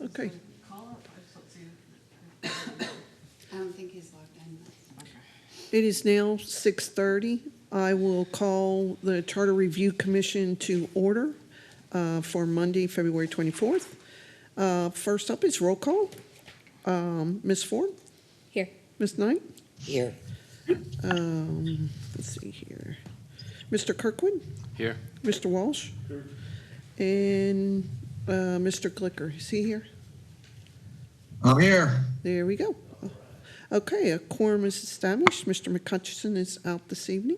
Okay. Call up, I just don't see it. I don't think he's logged in. Okay. It is now 6:30. I will call the Charter Review Commission to order for Monday, February 24th. First up is roll call. Ms. Ford? Here. Ms. Knight? Here. Let's see here. Mr. Kirkwood? Here. Mr. Walsh? And Mr. Glicker. Is he here? I'm here. There we go. Okay, a quorum is established. Mr. McCutcheon is out this evening.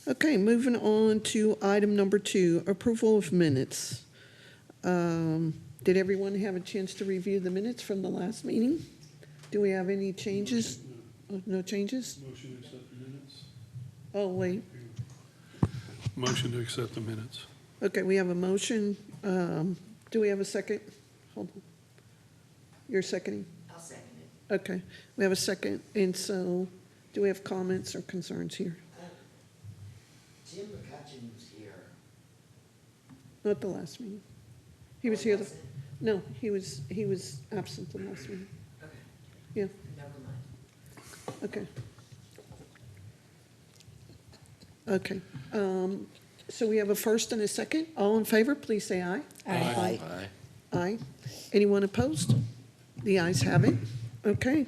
Okay, moving on to item number 2, approval of minutes. Did everyone have a chance to review the minutes from the last meeting? Do we have any changes? No changes? Motion to accept the minutes. Oh, wait. Motion to accept the minutes. Okay, we have a motion. Do we have a second? Hold on. You're seconding? I'll second it. Okay, we have a second. And so, do we have comments or concerns here? Jim McCutcheon was here. Not the last meeting. He was here. Was it? No, he was absent the last meeting. Okay. Yeah, Never mind. okay. Okay, so we have a first and a second. All in favor, please say aye. Aye. Aye. Aye. Anyone opposed? The ayes have it. Okay.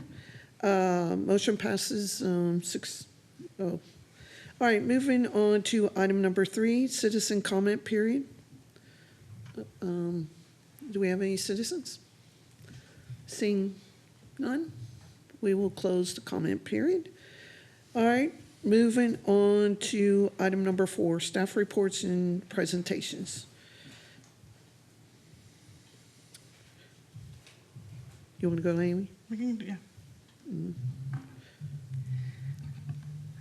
Motion passes 6-0. All right, moving on to item number 3, citizen comment period. Do we have any citizens? Seeing none, we will close the comment period. All right, moving on to item number 4, staff reports and presentations. You want to go, Amy? We can, yeah.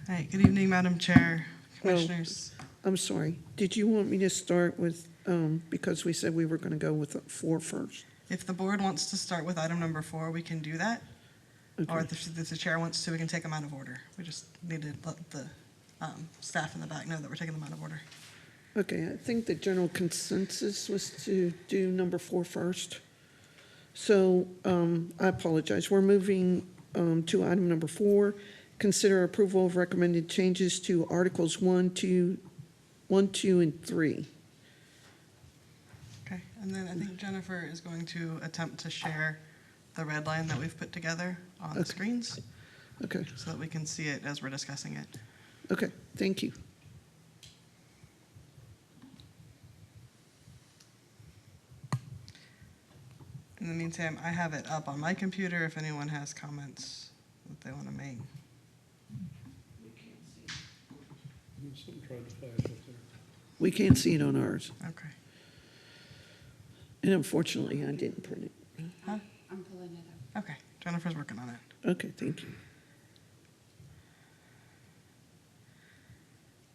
All right, good evening, Madam Chair, Commissioners. I'm sorry. Did you want me to start with, because we said we were going to go with 4 first? If the board wants to start with item number 4, we can do that. Or Okay. if the chair wants to, we can take them out of order. We just need to let the staff in the back know that we're taking them out of order. Okay, I think the general consensus was to do number 4 first. So I apologize. We're moving to item number 4. Consider approval of recommended changes to Articles 1, 2, and 3. Okay, and then I think Jennifer is going to attempt to share the red line that we've put together on the Okay. screens Okay, so that we can see it as we're discussing it. okay, thank you. In the meantime, I have it up on my computer if anyone has comments that they want to make. Something tried to flash up there. We can't see it on ours. Okay. And unfortunately, I didn't print it. I'm pulling it up. Okay, Jennifer's working on it. Okay, thank you.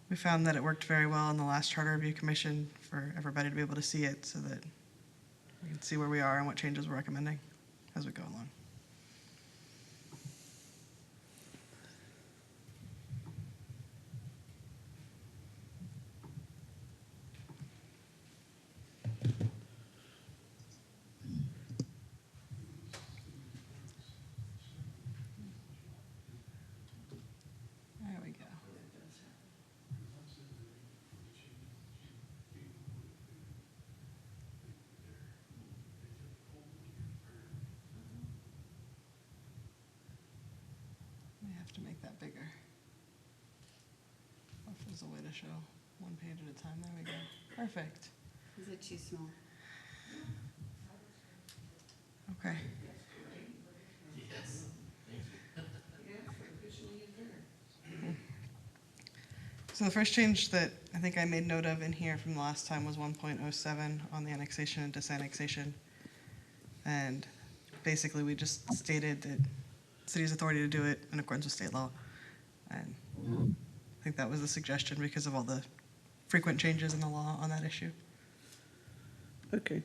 We found that it worked very well in the last Charter Review Commission for everybody to be able to see it so that we can see where we are and what changes we're recommending as we go along. There we go. We have to make that bigger. Or if there's a way to show one page at a time, there we go. Perfect. Is it too small? Okay. So the first change that I think I made note of in here from the last time was 1.07 on the annexation and disannexation. And basically, we just stated that city's authority to do it in accordance with state law. And I think that was the suggestion because of all the frequent changes in the law on that issue. Okay.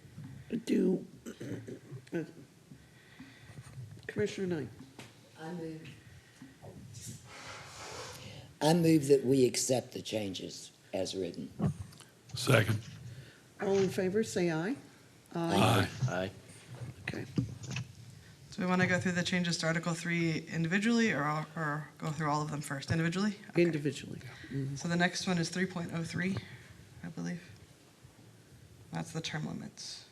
Commissioner Knight. I move that we accept the changes as written. Second. All in favor, say aye. Aye. Aye. So we want to go through the changes to Article 3 individually or go through all of them first? Individually? Okay. Individually. So the next one is 3.03, I believe. That's the term limits.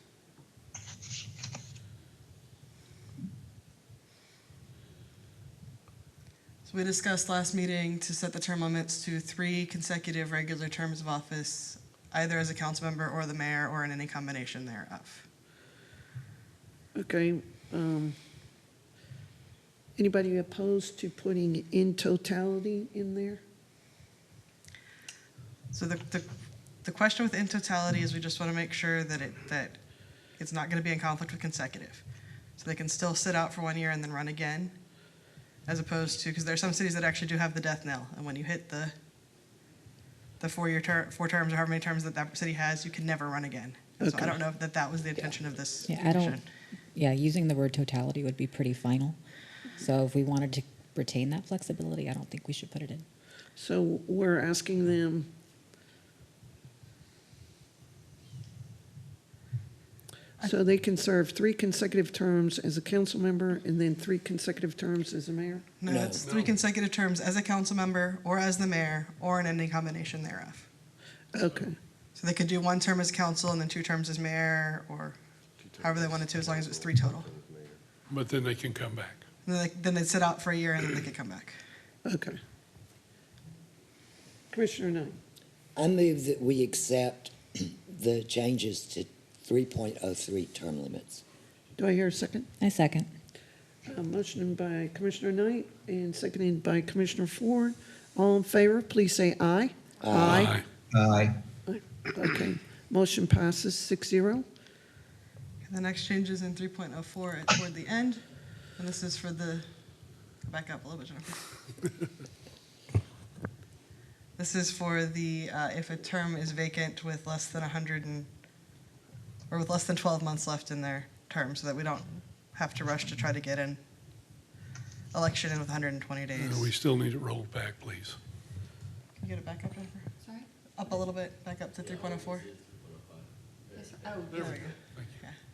So we discussed last meeting to set the term limits to 3 consecutive regular terms of office, either as a council member or the mayor or in any combination thereof. Okay. Anybody opposed to putting in totality in there? So the question with in totality is we just want to make sure that it's not going to be in conflict with consecutive. So they can still sit out for 1 year and then run again, as opposed to, because there are some cities that actually do have the death knell, and when you hit the 4 terms or however many terms that city has, you can never run again. And so I Okay. don't know if that was the intention of this. Yeah, I don't, section. yeah, using the word totality would be pretty final. So if we wanted to retain that flexibility, I don't think we should put it in. So we're asking them, so they can serve 3 consecutive terms as a council member and then 3 consecutive terms as a mayor? No, No. it's 3 consecutive terms as a council member or as the mayor or in any combination thereof. Okay, So they could do 1 term as council and then 2 terms as mayor, or however they wanted to, as long as it was 3 total. But then they can come back. And then they'd sit out for a year and then they could come back. okay. Commissioner Knight, I move that we accept the changes to 3.03 term limits. do I hear a second? I second. Motion by Commissioner Knight and seconded by Commissioner Ford. All in favor, please say aye. Aye. Okay, motion passes 6-0. And the next change is in 3.04 toward the end, and this is for the, back up a little bit, Jennifer. This is for the, if a term is vacant with less than 12 months left in their term, so that we don't have to rush to try to get an election in with 120 days. We still need it rolled back, please. Can you get it back up, Jennifer? Sorry? Up a little bit, back up to 3.04. Yes, sir. Oh, There yes, we go.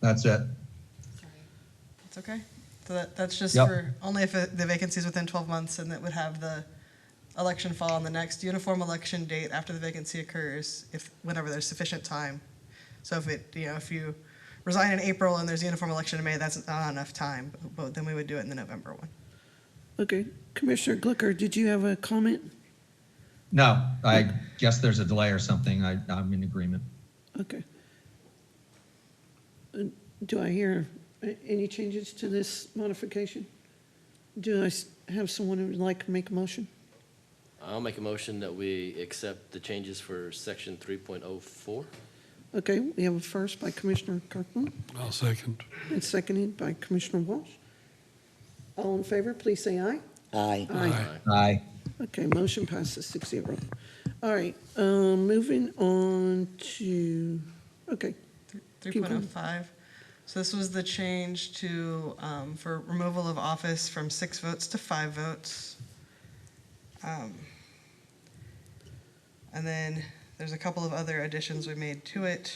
That's it. sorry. It's okay. So that's just Yep. for, only if the vacancy is within 12 months, and that would have the election fall on the next uniform election date after the vacancy occurs, whenever there's sufficient time. So if you resign in April and there's a uniform election in May, that's not enough time, but then we would do it in the November one. Okay, Commissioner Glicker, did you have a comment? No, I guess there's a delay or something. I'm in agreement. Okay. Do I hear any changes to this modification? Do I have someone who would like to make a motion? I'll make a motion that we accept the changes for section 3.04. Okay, we have a first by Commissioner Kirkland I'll second. and seconded by Commissioner Walsh. All in favor, please say aye. Aye. Aye. Okay, motion passes 6-0. All right, moving on to, okay, 3.05. So this was the change to, for removal of office from 6 votes to 5 votes. And then there's a couple of other additions we made to it.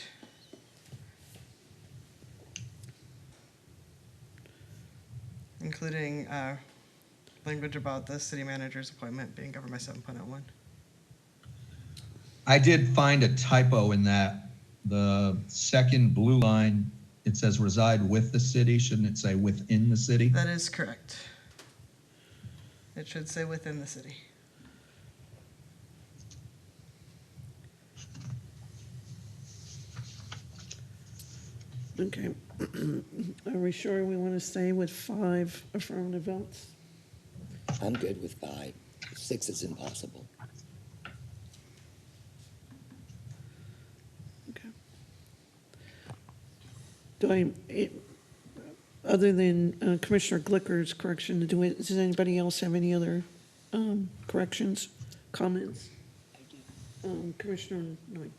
Including language about the city manager's appointment being governed by 7.01. I did find a typo in that. The second blue line, it says reside with the city. Shouldn't it say within the city? That is correct. It should say within the city. okay. Are we sure we want to stay with 5 affirmative votes? I'm good with 5. 6 is impossible. Okay. Other than Commissioner Glicker's correction, does anybody else have any other corrections, comments? Commissioner Knight?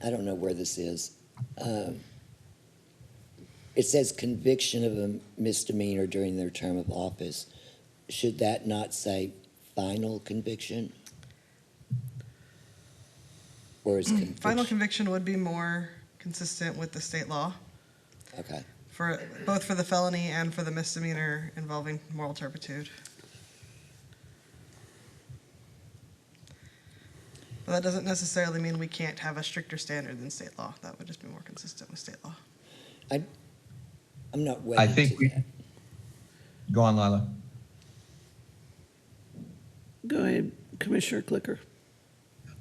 I don't know where this is. It says conviction of a misdemeanor during their term of office. Should that not say final conviction? Or is conviction? Final conviction would be more consistent with the state law. Okay, for both for the felony and for the misdemeanor involving moral turpitude. But that doesn't necessarily mean we can't have a stricter standard than state law. That would just be more consistent with state law. I'm not I wedded think to we, that. go on, Lila. Go ahead, Commissioner Glicker.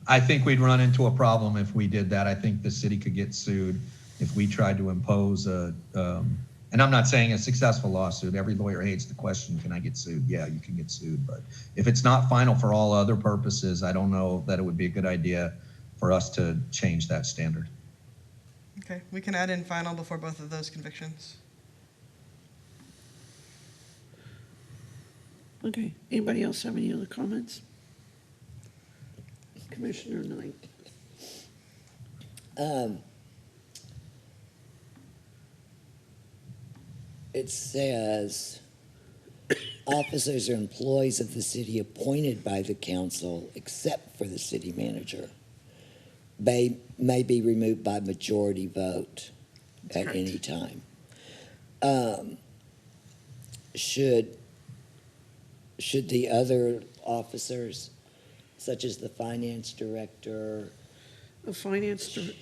I think we'd run into a problem if we did that. I think the city could get sued if we tried to impose and I'm not saying a successful lawsuit. Every lawyer hates the question, can I get sued? Yeah, you can get sued. But if it's not final for all other purposes, I don't know that it would be a good idea for us to change that standard. Okay, we can add in final before both of those convictions. Okay, anybody else have any other comments? Commissioner Knight. It says, officers or employees of the city appointed by the council, except for the city manager, may be removed by majority vote at correct. any time. Should the other officers, such as the finance director, The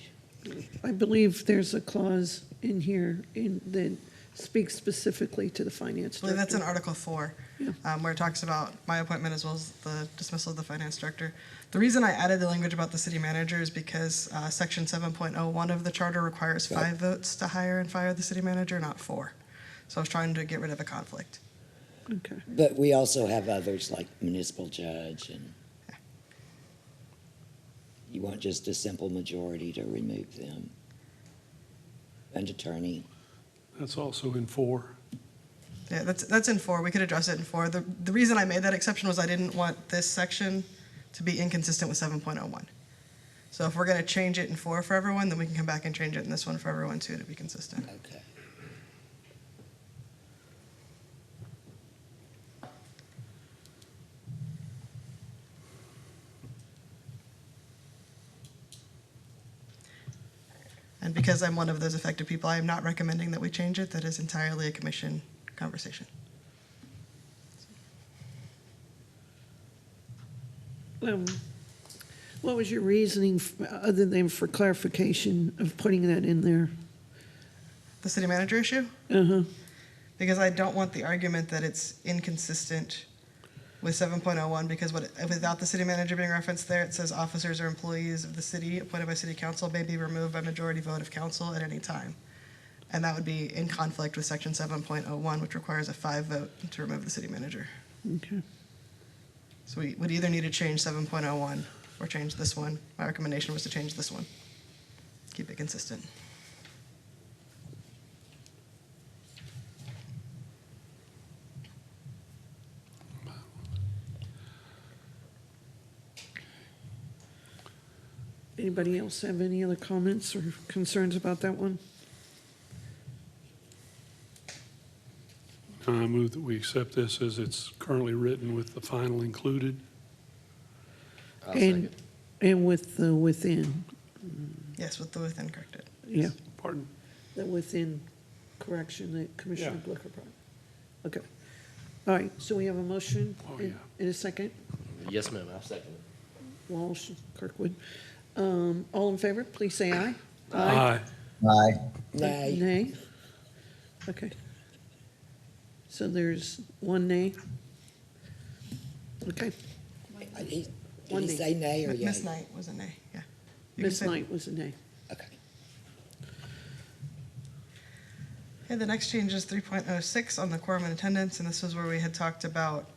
I believe there's a clause in here that speaks specifically to the finance I believe that's in director. Article 4, Yeah. where it talks about my appointment as well as the dismissal of the finance director. The reason I added the language about the city manager is because Section 7.01 of the charter requires 5 votes to hire and fire the city manager, not 4. So I was trying to get rid of a conflict. Okay, but we also have others like municipal judge, and you want just a simple majority to remove them. And attorney. That's also in 4. Yeah, that's in 4. We could address it in 4. The reason I made that exception was I didn't want this section to be inconsistent with 7.01. So if we're going to change it in 4 for everyone, then we can come back and change it in this one for everyone too to be consistent. Okay. And because I'm one of those affected people, I am not recommending that we change it. That is entirely a commission conversation. What was your reasoning, other than for clarification, of putting that in there? The city manager issue? Uh-huh, Because I don't want the argument that it's inconsistent with 7.01, because without the city manager being referenced there, it says officers or employees of the city appointed by city council may be removed by majority vote of council at any time. And that would be in conflict with section 7.01, which requires a 5 vote to remove the city manager. okay. So we would either need to change 7.01 or change this one. My recommendation was to change this one. Keep it consistent. Anybody else have any other comments or concerns about that one? I move that we accept this as it's currently written with the final included. I'll And, second. and with the within, Yes, with the within corrected. yeah, Pardon? the within correction that Commissioner Yeah. Blicker brought. Okay. All right, so we have a motion Oh, in yeah. in a second. Yes, ma'am, I'll second it. Walsh, Kirkwood. All in favor, please say aye. Aye. Aye. Nay. Nay? Okay. So there's one nay? Okay, Did One he nay. say nay or yay? Miss Knight was a nay, yeah. You can Ms. say- Knight was a nay. Okay. Okay, the next change is 3.06 on the quorum and attendance, and this was where we had talked about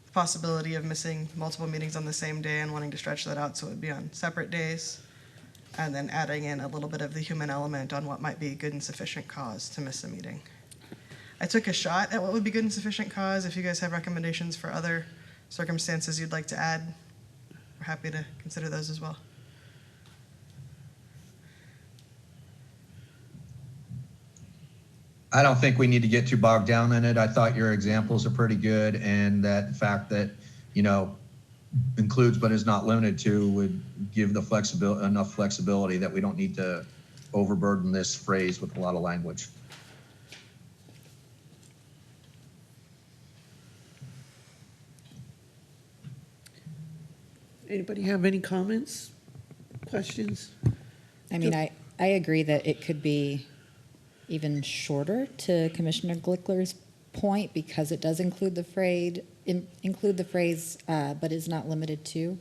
the possibility of missing multiple meetings on the same day and wanting to stretch that out so it would be on separate days, and then adding in a little bit of the human element on what might be good and sufficient cause to miss a meeting. I took a shot at what would be good and sufficient cause. If you guys have recommendations for other circumstances you'd like to add, we're happy to consider those as well. I don't think we need to get too bogged down in it. I thought your examples are pretty good, and that fact that, includes but is not limited to would give the enough flexibility that we don't need to overburden this phrase with a lot of language. Anybody have any comments, questions? I mean, I agree that it could be even shorter, to Commissioner Glickler's point, because it does include the phrase, but is not limited to.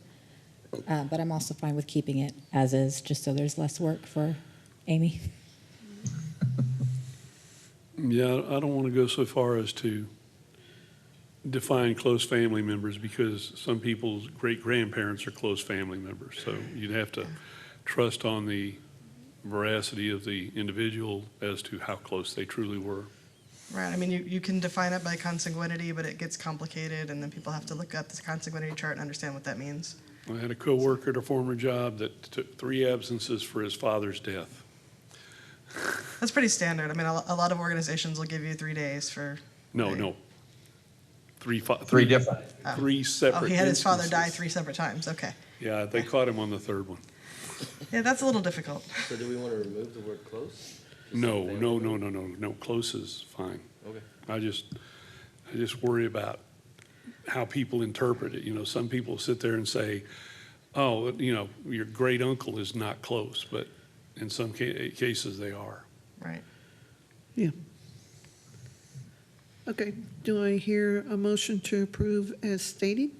But I'm also fine with keeping it as is, just so there's less work for Amy. Yeah, I don't want to go so far as to define close family members, because some people's great-grandparents are close family members. So you'd have to trust on the veracity of the individual as to how close they truly were. Right, I mean, you can define it by consanguinity, but it gets complicated, and then people have to look up the consanguinity chart and understand what that means. I had a coworker at a former job that took 3 absences for his father's death. That's pretty standard. I mean, a lot of organizations will give you 3 days for. No, Right. no. Three different. Three separate Oh, he had his father die instances. 3 separate times, okay. Yeah, they caught him on the third one. Yeah, that's a little difficult. So do we want to remove the word close? Just No, say no, family? no, no, no, no, close is fine. Okay. I just worry about how people interpret it. You know, some people sit there and say, oh, you know, your great uncle is not close, but in some cases they are. Right. Yeah. Okay, do I hear a motion to approve as stated?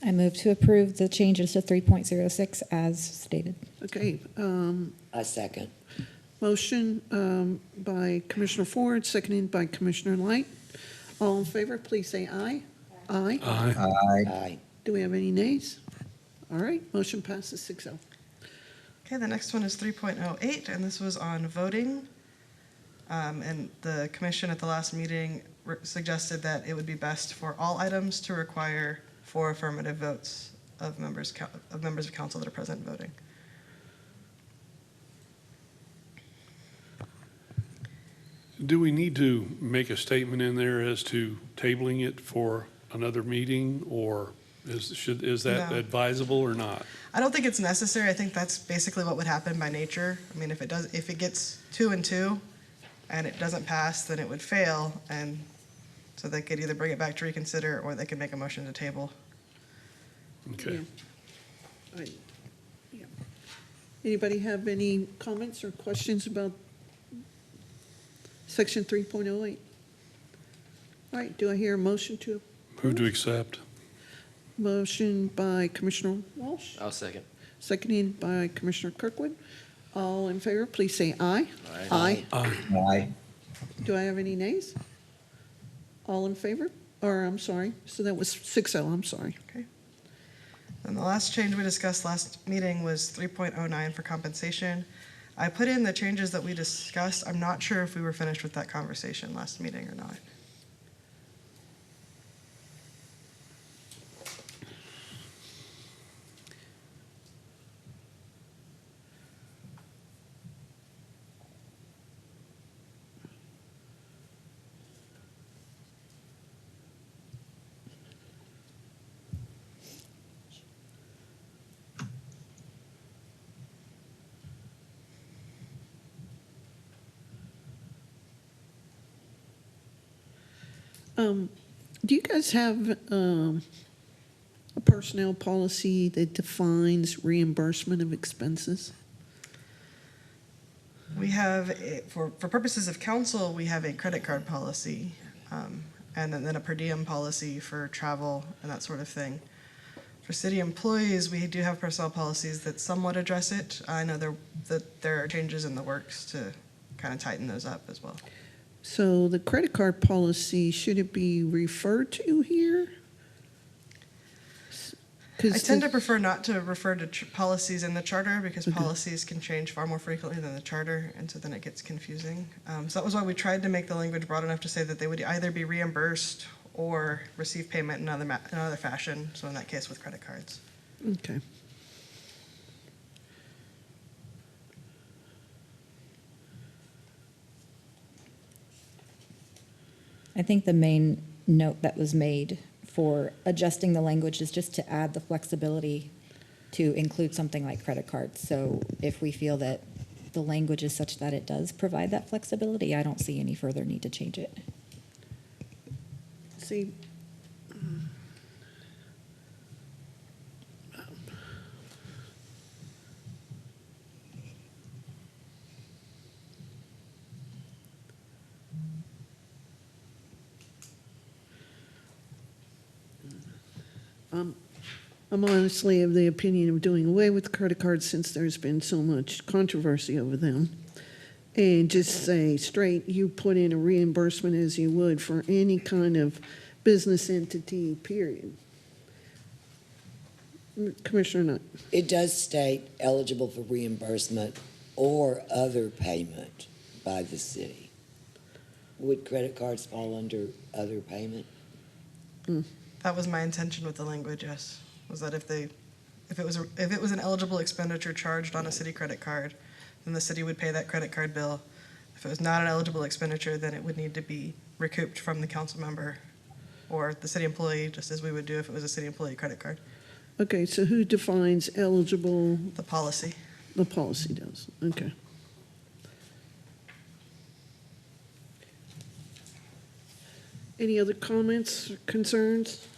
I move to approve the changes to 3.06 as stated. Okay, I second. motion by Commissioner Ford, seconded by Commissioner Light. All in favor, please say aye. Aye. Aye. Aye. Aye. Do we have any nays? All right, motion passes 6-0. Okay, the next one is 3.08, and this was on voting. And the commission at the last meeting suggested that it would be best for all items to require 4 affirmative votes of members of council that are present voting. Do we need to make a statement in there as to tabling it for another meeting, or is that No. advisable or not? I don't think it's necessary. I think that's basically what would happen by nature. I mean, if it gets 2 and 2 and it doesn't pass, then it would fail, and so they could either bring it back to reconsider or they could make a motion to table. Okay. Yeah. Yeah. Anybody have any comments or questions about section 3.08? All right, do I hear a motion to, Move to accept. motion by Commissioner Walsh, I'll second. seconded by Commissioner Kirkwood. All in favor, please say aye. Aye. Aye. Aye. Do I have any nays? All in favor? Or, I'm sorry, so that was 6-0, I'm sorry. And the last change we discussed last meeting was 3.09 for compensation. I put in the changes that we discussed. I'm not sure if we were finished with that conversation last meeting or not. Do you guys have a personnel policy that defines reimbursement of expenses? We have, for purposes of council, we have a credit card policy, and then a per diem policy for travel and that sort of thing. For city employees, we do have personnel policies that somewhat address it. I know there are changes in the works to kind of tighten those up as well. So the credit card policy, should it be referred to here? I tend to prefer not to refer to policies in the charter because Okay. policies can change far more frequently than the charter, and so then it gets confusing. So that was why we tried to make the language broad enough to say that they would either be reimbursed or receive payment in another fashion, so in that case with credit cards. Okay. I think the main note that was made for adjusting the language is just to add the flexibility to include something like credit cards. So if we feel that the language is such that it does provide that flexibility, I don't see any further need to change it. See, I'm honestly of the opinion of doing away with credit cards since there's been so much controversy over them. And just say straight, you put in a reimbursement as you would for any kind of business entity, period. Commissioner Nutt. It does state eligible for reimbursement or other payment by the city. Would credit cards fall under other payment? That was my intention with the language, yes, was that if it was an eligible expenditure charged on a city credit card, then the city would pay that credit card bill. If it was not an eligible expenditure, then it would need to be recouped from the council member or the city employee, just as we would do if it was a city employee credit card. Okay, so who defines eligible? The policy. The policy does, okay. Any other comments, or concerns?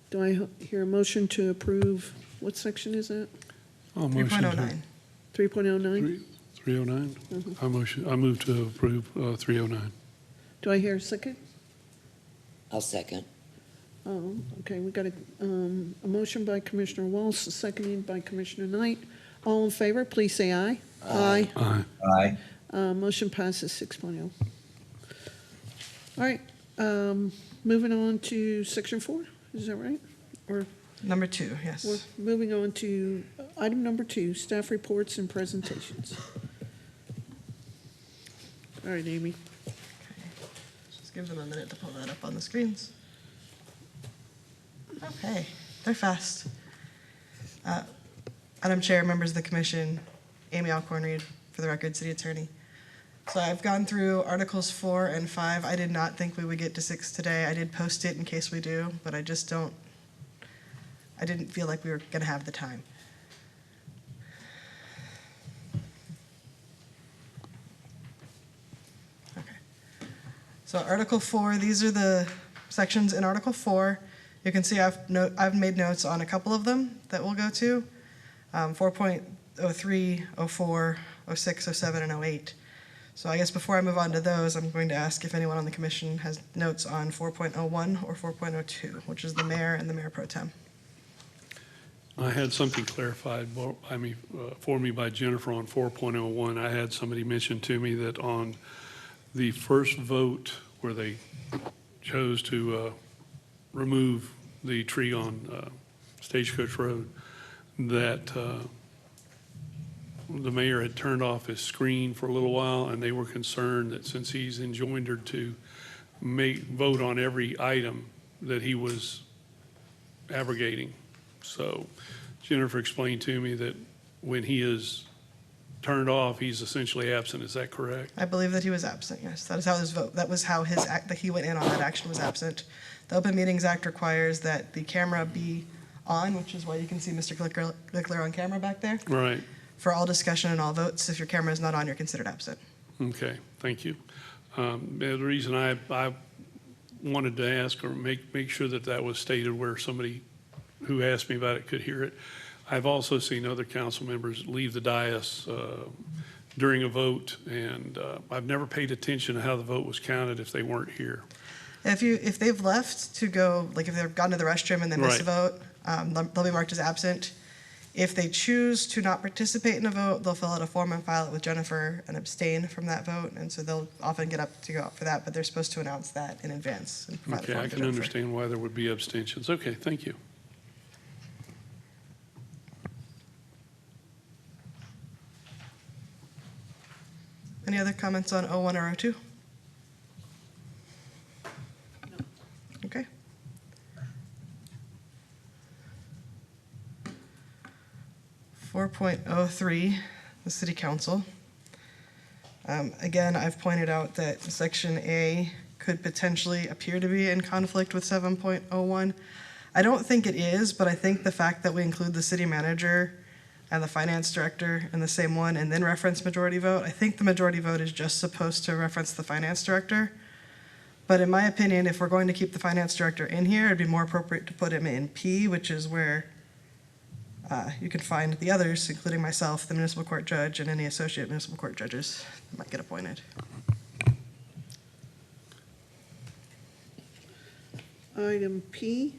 Do I hear a motion to approve, what section is that? I'll motion to- 3.09. 3.09? 309? Mhm. I move to approve 309. Do I hear a second? I'll second. Oh, okay, we got a motion by Commissioner Walsh, seconded by Commissioner Knight. All in favor, please say aye. Aye. Aye. Aye. Motion passes 6.0. All right, moving on to section 4, is that right? Or Number 2, we're yes. moving on to item number 2, staff reports and presentations. All right, Amy. Just give them a minute to pull that up on the screens. Okay, they're fast. Madam Chair, members of the commission, Amy Alcorn Reed, for the record, city attorney. So I've gone through Articles 4 and 5. I did not think we would get to 6 today. I did post it in case we do, but I didn't feel like we were going to have the time. Okay. So Article 4, these are the sections in Article 4. You can see I've made notes on a couple of them that we'll go to. 4.03, 04, 06, 07, and 08. So I guess before I move on to those, I'm going to ask if anyone on the commission has notes on 4.01 or 4.02, which is the mayor and the mayor pro tem. I had something clarified, for me by Jennifer on 4.01. I had somebody mention to me that on the first vote where they chose to remove the tree on Stagecoach Road, that the mayor had turned off his screen for a little while, and they were concerned that since he's enjoined to vote on every item, that he was abrogating. So Jennifer explained to me that when he is turned off, he's essentially absent. Is that correct? I believe that he was absent, yes. That is how his vote, that was how his act, that he went in on that action was absent. The Open Meetings Act requires that the camera be on, which is why you can see Mr. Glickler on camera back there. Right. For all discussion and all votes, if your camera is not on, you're considered absent. Okay, thank you. The reason I wanted to ask or make sure that that was stated where somebody who asked me about it could hear it. I've also seen other council members leave the dais during a vote, and I've never paid attention to how the vote was counted if they weren't here. If they've left to go, like if they've gone to the restroom and then missed a vote, they'll be marked as absent. If they choose to not participate in a vote, they'll fill out a form and file it with Jennifer and abstain from that vote. And so they'll often get up to go out for that, but they're supposed to announce that in advance and provide a Okay, form I to can Jennifer. understand why there would be abstentions. Okay, thank you. Any other comments on 01 or 02? Okay. .03, the City Council. Again, I've pointed out that Section A could potentially appear to be in conflict with 7.01. I don't think it is, but I think the fact that we include the city manager and the finance director in the same one and then reference majority vote, I think the majority vote is just supposed to reference the finance director. But in my opinion, if we're going to keep the finance director in here, it'd be more appropriate to put him in P, which is where you can find the others, including myself, the municipal court judge, and any associate municipal court judges that might get appointed. Item P,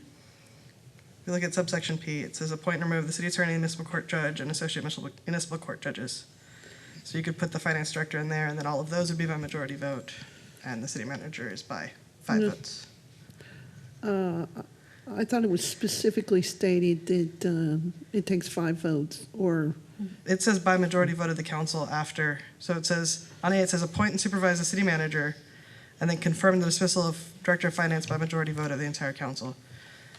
If you look at subsection P, it says appoint and remove the city attorney, municipal court judge, and associate municipal court judges. So you could put the finance director in there, and then all of those would be by majority vote, and the city manager is by 5 No. votes. I thought it was specifically stated that it takes 5 votes, or, It says by majority vote of the council after, so it says, on A, it says appoint and supervise the city manager, and then confirm the dismissal of director of finance by majority vote of the entire council.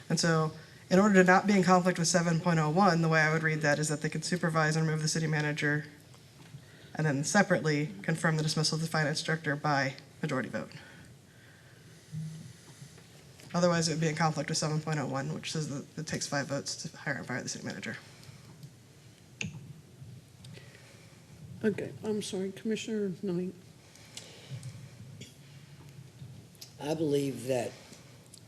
And so, in order to not be in conflict with 7.01, the way I would read that is that they could supervise and remove the city manager, and then separately confirm the dismissal of the finance director by majority vote. Otherwise, it would be in conflict with 7.01, which says that it takes 5 votes to hire and fire the city manager. okay, I'm sorry, Commissioner Knight. I believe that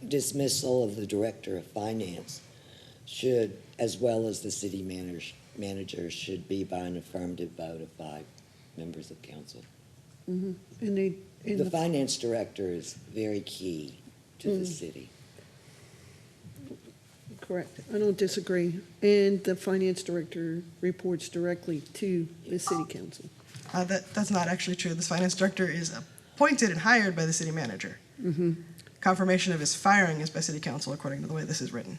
dismissal of the director of finance should, as well as the city manager, should be by an affirmative vote of 5 members of council. And they, and The finance director is very key to the city. correct, I don't disagree. And the finance director reports directly to the city council. That's not actually true. The finance director is appointed and hired by the city manager. Confirmation of his firing is by city council, according to the way this is written.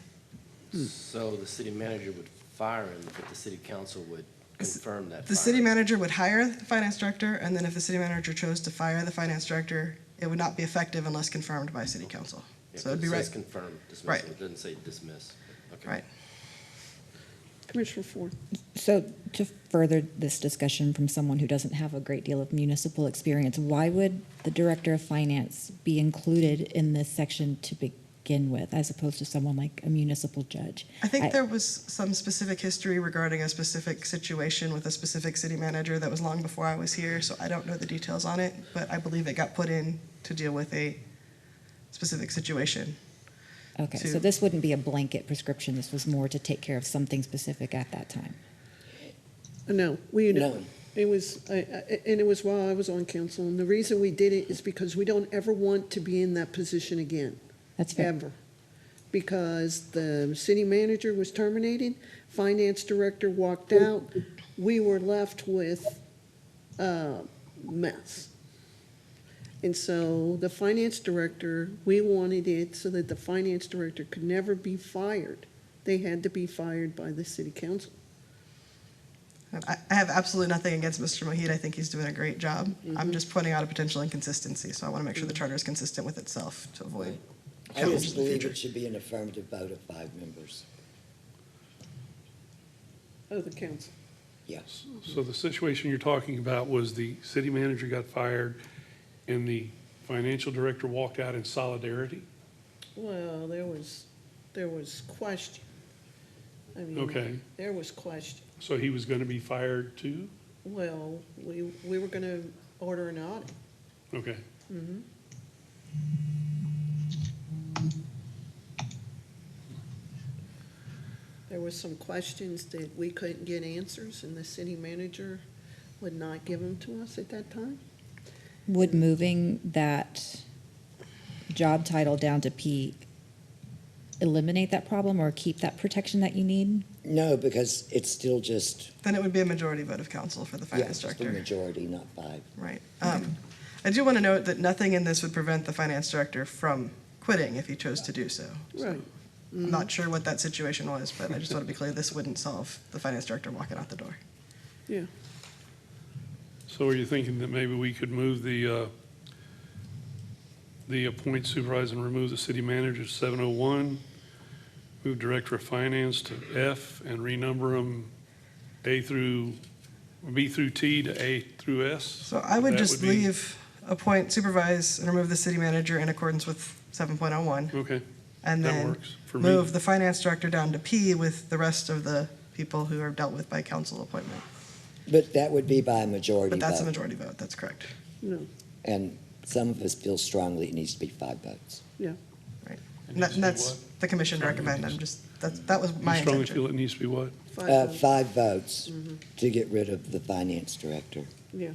So the city manager would fire him, but the city council would confirm that The city firing. manager would hire the finance director, and then if the city manager chose to fire the finance director, it would not be effective unless confirmed by city council. Yeah, So it'd 'cause be it right, says confirm dismissal, Right. it doesn't say dismiss. Okay. right. Commissioner Ford. So to further this discussion from someone who doesn't have a great deal of municipal experience, why would the director of finance be included in this section to begin with, as opposed to someone like a municipal judge? I think there was some specific history regarding a specific situation with a specific city manager that was long before I was here, so I don't know the details on it, but I believe it got put in to deal with a specific situation. Okay, to- so this wouldn't be a blanket prescription, this was more to take care of something specific at that time. No, No. it was, and it was while I was on council, and the reason we did it is because we don't ever want to be in that position again, That's fair. ever. Because the city manager was terminated, finance director walked out, we were left with a mess. And so the finance director, we wanted it so that the finance director could never be fired. They had to be fired by the city council. I have absolutely nothing against Mr. Mohit. I think he's doing a great job. I'm just pointing out a potential inconsistency, so I want to make sure the charter is consistent with itself to avoid I challenges just in the believe future. it should be an affirmative vote of 5 members. Oh, the council. Yes. So the situation you're talking about was the city manager got fired and the financial director walked out in solidarity? Well, there was question. I mean, Okay. there was question. So he was going to be fired too? Well, we were gonna order an audit. Okay. There was some questions that we couldn't get answers, and the city manager would not give them to us at that time. Would moving that job title down to P eliminate that problem or keep that protection that you need? No, because it's still just, Then it would be a majority vote of council for the yeah, finance just a director. majority, not 5. Right. I do want to note that nothing in this would prevent the finance director from quitting if he chose to do so. Right. I'm not sure what that situation was, but I just want to be clear, this wouldn't solve the finance director walking out the door. Yeah. So are you thinking that maybe we could move the appoint supervisor and remove the city manager to 701, move director of finance to F and renumber them B through T to A through S? So I would That just be- leave appoint, supervise, and remove the city manager in accordance with 7.01. Okay, And that then works for me. move the finance director down to P with the rest of the people who are dealt with by council appointment. But that would be by a majority But that's a vote. majority vote, that's correct. No, And some of us feel strongly it needs to be 5 votes. yeah. And that's the commission to recommend, that was my You strongly intention. feel it needs to be what? 5 votes. 5 votes to get rid of the finance director, Yeah.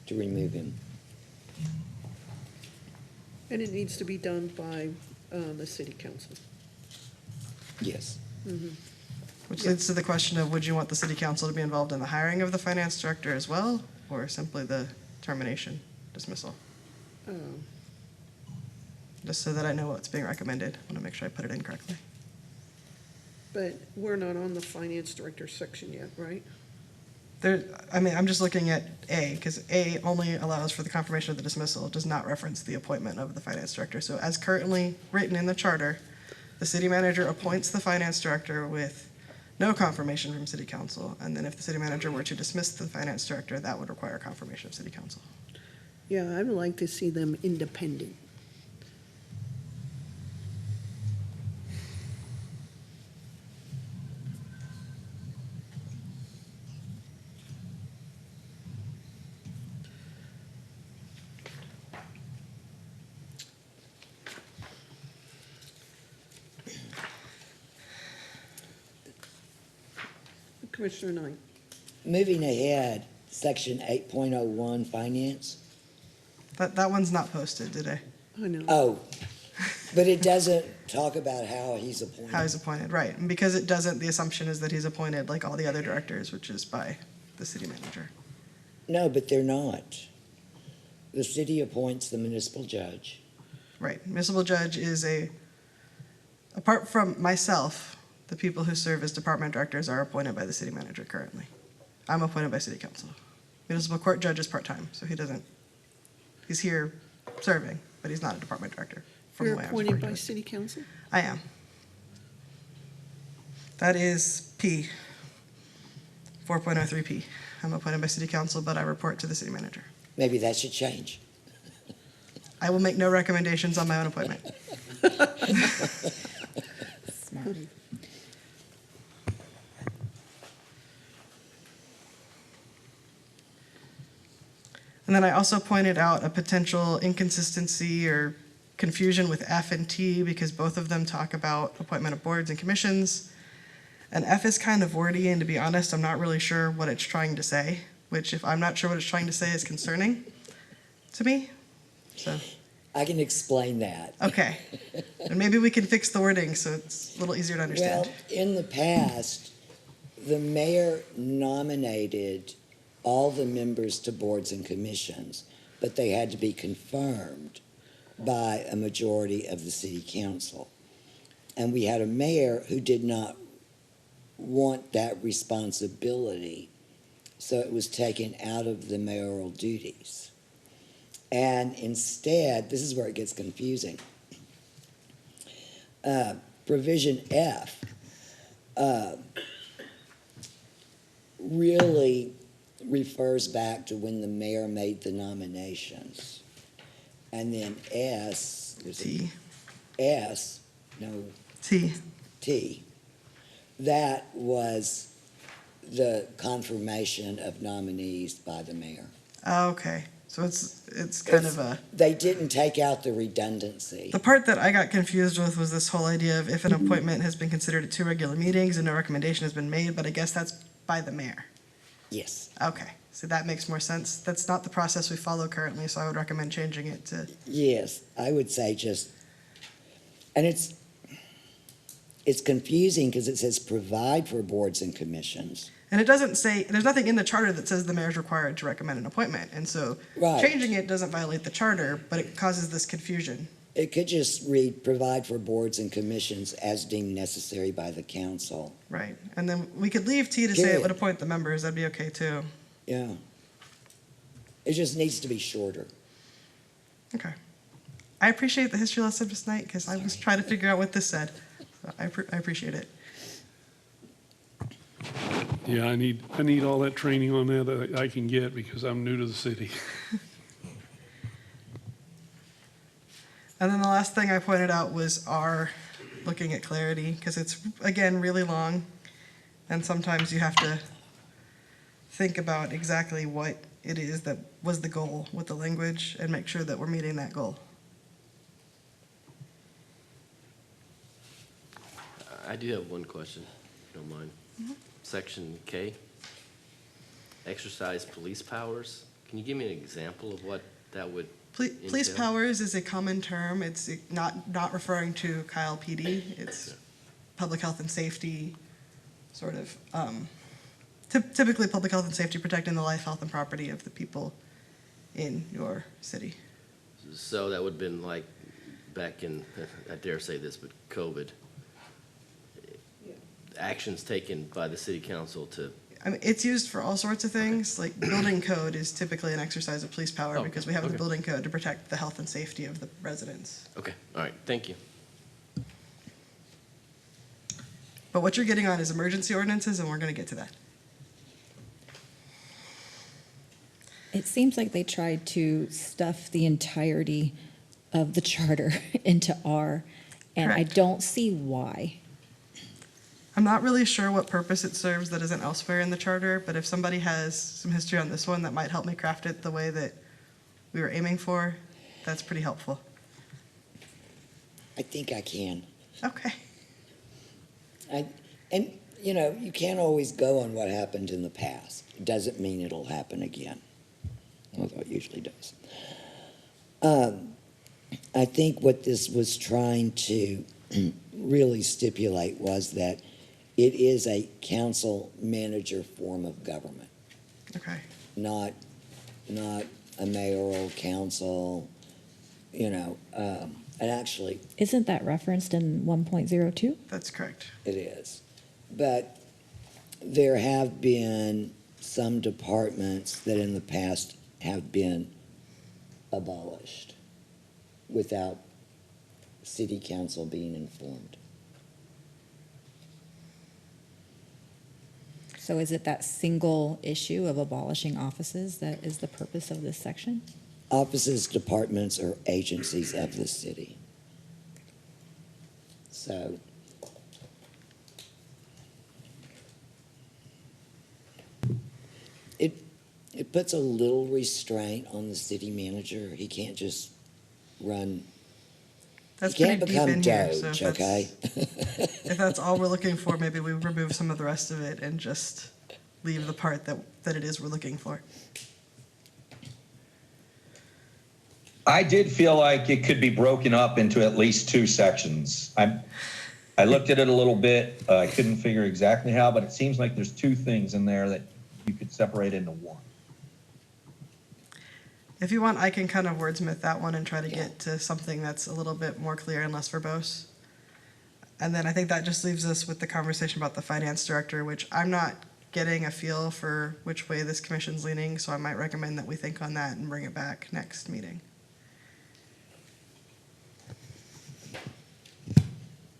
to remove him. And it needs to be done by the city council. Yes. Which leads to the question of, would you want the city council to be involved in the hiring of the finance director as well, or simply the termination dismissal? Um, Just so that I know what's being recommended. I want to make sure I put it in correctly. But we're not on the finance director section yet, right? There, I mean, I'm just looking at A, because A only allows for the confirmation of the dismissal. It does not reference the appointment of the finance director. So as currently written in the charter, the city manager appoints the finance director with no confirmation from city council. And then if the city manager were to dismiss the finance director, that would require confirmation of city council. Yeah, I'd like to see them independent. Commissioner Knight. Moving ahead, section 8.01, finance. That one's not posted today, I know. Oh, but it doesn't talk about how he's appointed. how he's appointed, right. And because it doesn't, the assumption is that he's appointed like all the other directors, which is by the city manager. No, but they're not. The city appoints the municipal judge. Right. Municipal judge is apart from myself, the people who serve as department directors are appointed by the city manager currently. I'm appointed by city council. Municipal court judge is part-time, so he's here serving, but he's not a department director. From You're the way I was appointed referred by to it. city council? I am. That is P, 4.03P. I'm appointed by city council, but I report to the city manager. Maybe that should change. I will make no recommendations on my own appointment. Smart. And then I also pointed out a potential inconsistency or confusion with F and T because both of them talk about appointment of boards and commissions. And F is kind of wordy, and to be honest, I'm not really sure what it's trying to say, which if I'm not sure what it's trying to say is concerning to me. So, I can explain that. okay. And maybe we can fix the wording so it's a little easier to understand. Well, in the past, the mayor nominated all the members to boards and commissions, but they had to be confirmed by a majority of the city council. And we had a mayor who did not want that responsibility, so it was taken out of the mayoral duties. And instead, this is where it gets confusing. Provision F really refers back to when the mayor made the nominations. And then S, was it T, S, no, T. T, that was the confirmation of nominees by the mayor. Okay. So it's kind of a. They didn't take out the redundancy. The part that I got confused with was this whole idea of if an appointment has been considered at 2 regular meetings and no recommendation has been made, but I guess that's by the mayor. Yes, Okay, so that makes more sense. That's not the process we follow currently, so I would recommend changing it to, yes, I would say just, and it's confusing because it says provide for boards and commissions. and it doesn't say, there's nothing in the charter that says the mayor's required to recommend an appointment. And so Right. changing it doesn't violate the charter, but it causes this confusion. It could just read provide for boards and commissions as deemed necessary by the council. Right. And then we could leave T to say it would Period. appoint the members. That'd be okay too. Yeah. It just needs to be shorter. Okay. I appreciate the history lesson tonight because I was trying to figure out what this said. So I appreciate it. Yeah, I need all that training on that I can get because I'm new to the city. And then the last thing I pointed out was R, looking at clarity, because it's, again, really long. And sometimes you have to think about exactly what it is that was the goal with the language and make sure that we're meeting that goal. I do have one question, if you don't mind. Section K, exercise police powers. Can you give me an example of what that would Police entail? powers is a common term. It's not referring to Kyle PD. It's public health and safety, sort of, typically public health and safety, protecting the life, health, and property of the people in your city. So that would have been like back in, I dare say this, but COVID. Actions taken by the city council to, I mean, it's used for all sorts of things, like building code is typically an exercise of police power Oh, because we have the okay. building code to protect the health and safety of the residents. okay, all right, thank you. But what you're getting on is emergency ordinances, and we're gonna get to that. It seems like they tried to stuff the entirety of the charter into R, and I Correct. don't see why. I'm not really sure what purpose it serves that isn't elsewhere in the charter, but if somebody has some history on this one that might help me craft it the way that we were aiming for, that's pretty helpful. I think I can. Okay. And, you know, you can't always go on what happened in the past. It doesn't mean it'll happen again, although it usually does. I think what this was trying to really stipulate was that it is a council manager form of government, Okay. not a mayoral council, you know, and actually, Isn't that referenced in 1.02? That's correct. it is. But there have been some departments that in the past have been abolished without city council being informed. So is it that single issue of abolishing offices that is the purpose of this section? Offices, departments, or agencies of the city. So, it puts a little restraint on the city manager. He can't just run, That's he can't pretty deep become in here, so Doge, if okay? if that's all we're looking for, maybe we remove some of the rest of it and just leave the part that it is we're looking for. I did feel like it could be broken up into at least two sections. I looked at it a little bit. I couldn't figure exactly how, but it seems like there's two things in there that you could separate into one. If you want, I can kind of wordsmith that one and try to get to something that's a little bit more clear and less verbose. And then I think that just leaves us with the conversation about the finance director, which I'm not getting a feel for which way this commission's leaning, so I might recommend that we think on that and bring it back next meeting.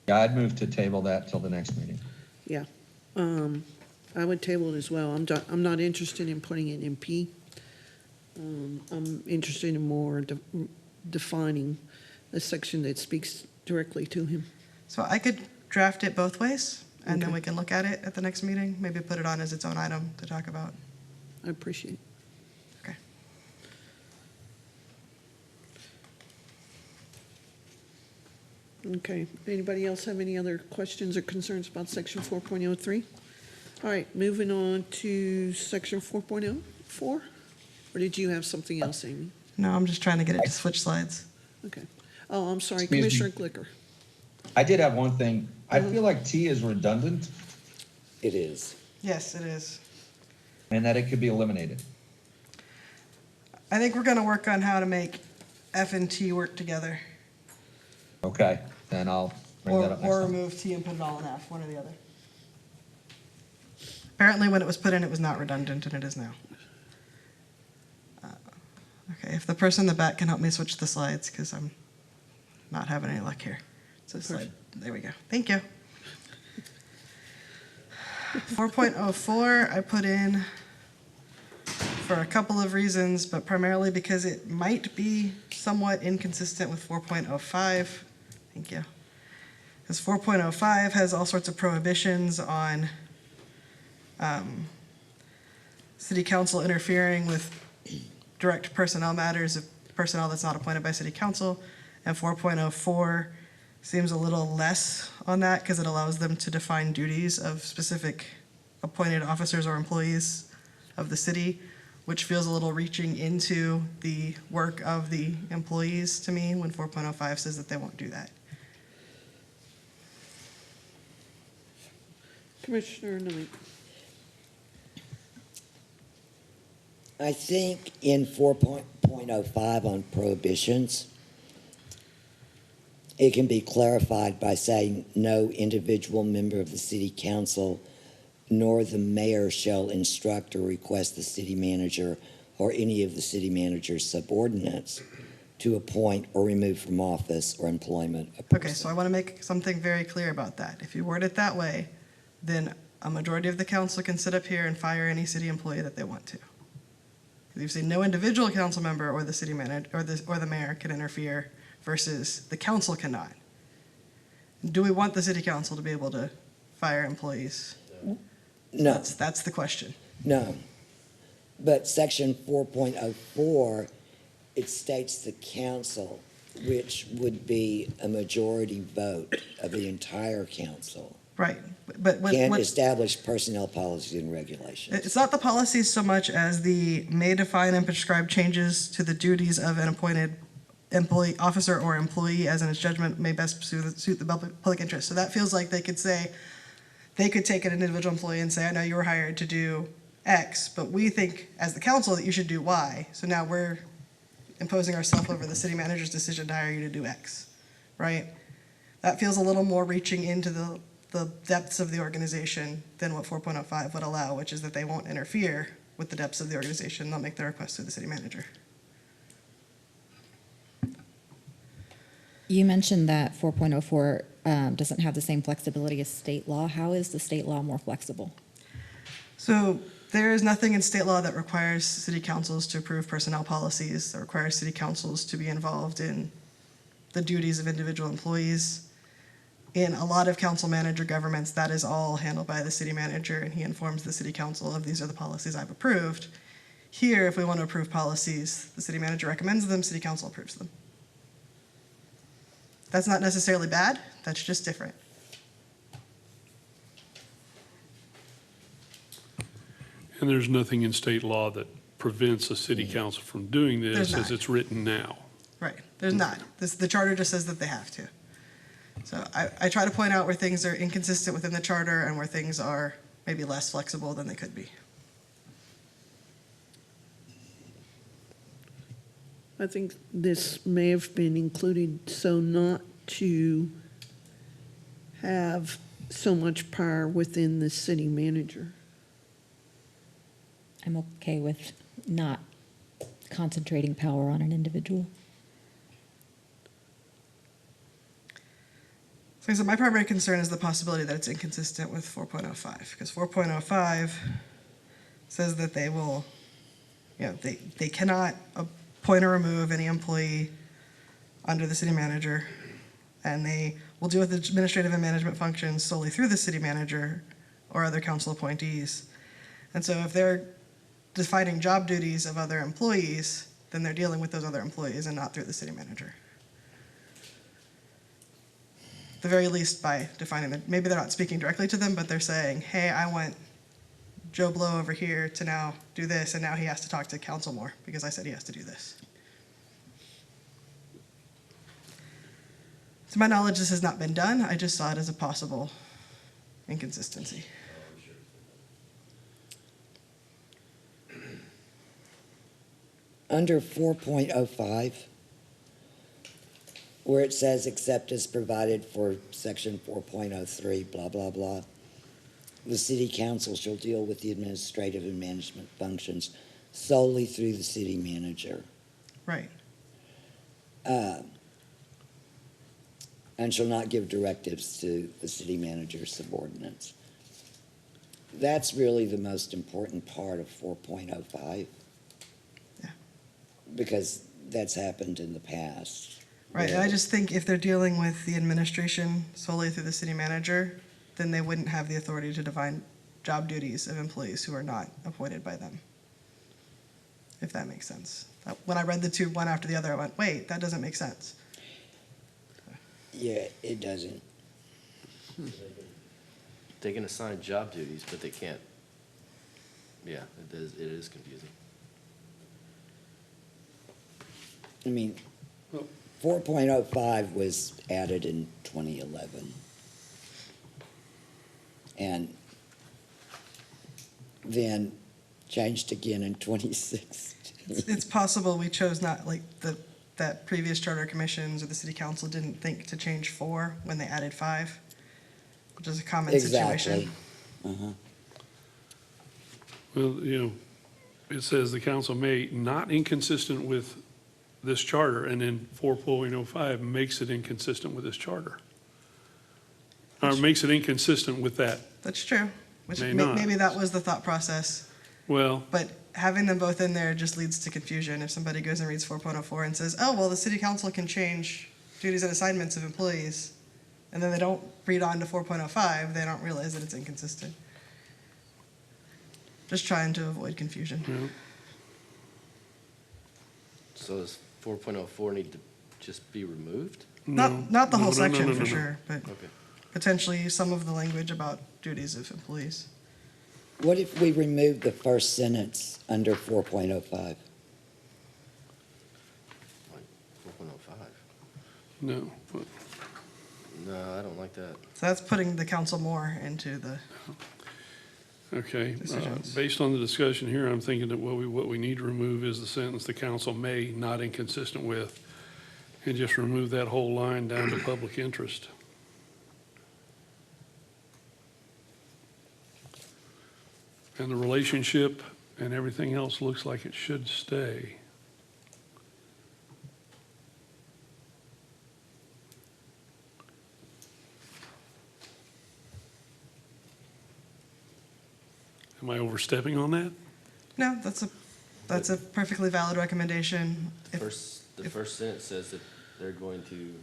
Yeah, I'd move to table that till the next meeting. Yeah. I would table it as well. I'm not interested in putting it in P. I'm interested in more defining a section that speaks directly to him. So I could draft it both ways, and then Okay. we can look at it at the next meeting, maybe put it on as its own item to talk about. I appreciate it. Okay. Okay, anybody else have any other questions or concerns about section 4.03? All right, moving on to section 4.04, or did you have something else, Amy? No, I'm just trying to get it to switch slides. Okay. Oh, I'm sorry, Excuse me. Commissioner Glicker. I did have one thing. I feel like T is redundant It is. Yes, it is. and that it could be eliminated. I think we're gonna work on how to make F and T work together. Okay, then I'll bring that up next Or time. remove T and put it all in F, one or the other. Apparently, when it was put in, it was not redundant, and it is now. Okay, if the person in the back can help me switch the slides, because I'm not having any luck here. So slide, there we go. Thank you. 4.04, I put in for a couple of reasons, but primarily because it might be somewhat inconsistent with 4.05. Thank you. Because 4.05 has all sorts of prohibitions on city council interfering with direct personnel matters of personnel that's not appointed by city council. And 4.04 seems a little less on that because it allows them to define duties of specific appointed officers or employees of the city which feels a little reaching into the work of the employees to me when 4.05 says that they won't do that. Commissioner Knight. I think in 4.05 on prohibitions, it can be clarified by saying no individual member of the city council nor the mayor shall instruct or request the city manager or any of the city manager's subordinates to appoint or remove from office or employment a person. Okay, so I want to make something very clear about that. If you word it that way, then a majority of the council can sit up here and fire any city employee that they want to. Because you've seen no individual council member or the city manager or the mayor can interfere versus the council cannot. Do we want the city council to be able to fire employees? No, That's the question. no. But section 4.04, it states the council, which would be a majority vote of the entire council, Right, but can what, establish personnel policies and regulations. it's not the policies so much as the may define and prescribe changes to the duties of an appointed employee, officer or employee as in its judgment may best suit the public interest. So that feels like they could say, they could take an individual employee and say, I know you were hired to do X, but we think as the council that you should do Y. So now we're imposing ourselves over the city manager's decision to hire you to do X, right? That feels a little more reaching into the depths of the organization than what 4.05 would allow, which is that they won't interfere with the depths of the organization. They'll make their request to the city manager. You mentioned that 4.04 doesn't have the same flexibility as state law. How is the state law more flexible? So there is nothing in state law that requires city councils to approve personnel policies, that requires city councils to be involved in the duties of individual employees. In a lot of council manager governments, that is all handled by the city manager, and he informs the city council of these are the policies I've approved. Here, if we want to approve policies, the city manager recommends them, city council approves them. That's not necessarily bad, that's just different. And there's nothing in state law that prevents a city council from doing There's this not. as it's written now. Right, there's not. The charter just says that they have to. So I try to point out where things are inconsistent within the charter and where things are maybe less flexible than they could be. I think this may have been included so not to have so much power within the city manager. I'm okay with not concentrating power on an individual. So my primary concern is the possibility that it's inconsistent with 4.05, because 4.05 says that they will, they cannot appoint or remove any employee under the city manager, and they will deal with administrative and management functions solely through the city manager or other council appointees. And so if they're defining job duties of other employees, then they're dealing with those other employees and not through the city manager. At the very least by defining that, maybe they're not speaking directly to them, but they're saying, hey, I want Joe Blow over here to now do this, and now he has to talk to council more because I said he has to do this. To my knowledge, this has not been done. I just saw it as a possible inconsistency. Under 4.05, where it says except as provided for section 4.03, blah, blah, blah, the city council shall deal with the administrative and management functions solely through the city manager. Right. And shall not give directives to the city manager's subordinates. That's really the most important part of 4.05. Yeah. Because that's happened in the past. Right, and I just think if they're dealing with the administration solely through the city manager, then they wouldn't have the authority to define job duties of employees who are not appointed by them. If that makes sense. When I read the two one after the other, I went, wait, that doesn't make sense. Yeah, it doesn't. They can assign job duties, but they can't. Yeah, it is confusing. I mean, Well- 4.05 was added in 2011. And then changed again in 2016. It's possible we chose not, like, that previous charter commissions or the city council didn't think to change 4 when they added 5, which is a common Exactly. situation. Uh-huh. Well, it says the council may, not inconsistent with this charter, and then 4.05 makes it inconsistent with this charter. Or makes it inconsistent with that. That's true, which May not. maybe that was the thought process. Well, But having them both in there just leads to confusion. If somebody goes and reads 4.04 and says, oh, well, the city council can change duties and assignments of employees, and then they don't read on to 4.05, they don't realize that it's inconsistent. Just trying to avoid confusion. So does 4.04 need to just be removed? no. Not the No, whole no, no, section no, for no. sure, but Okay. potentially some of the language about duties of employees. What if we removed the first sentence under 4.05? Like 4.05? No, but No, I don't like that. So that's putting the council more into the, Okay, Decisions. based on the discussion here, I'm thinking that what we need to remove is the sentence, the council may, not inconsistent with, and just remove that whole line down to public interest. And the relationship and everything else looks like it should stay. Am I overstepping on that? no, that's a perfectly valid recommendation. If- The first sentence says that they're going to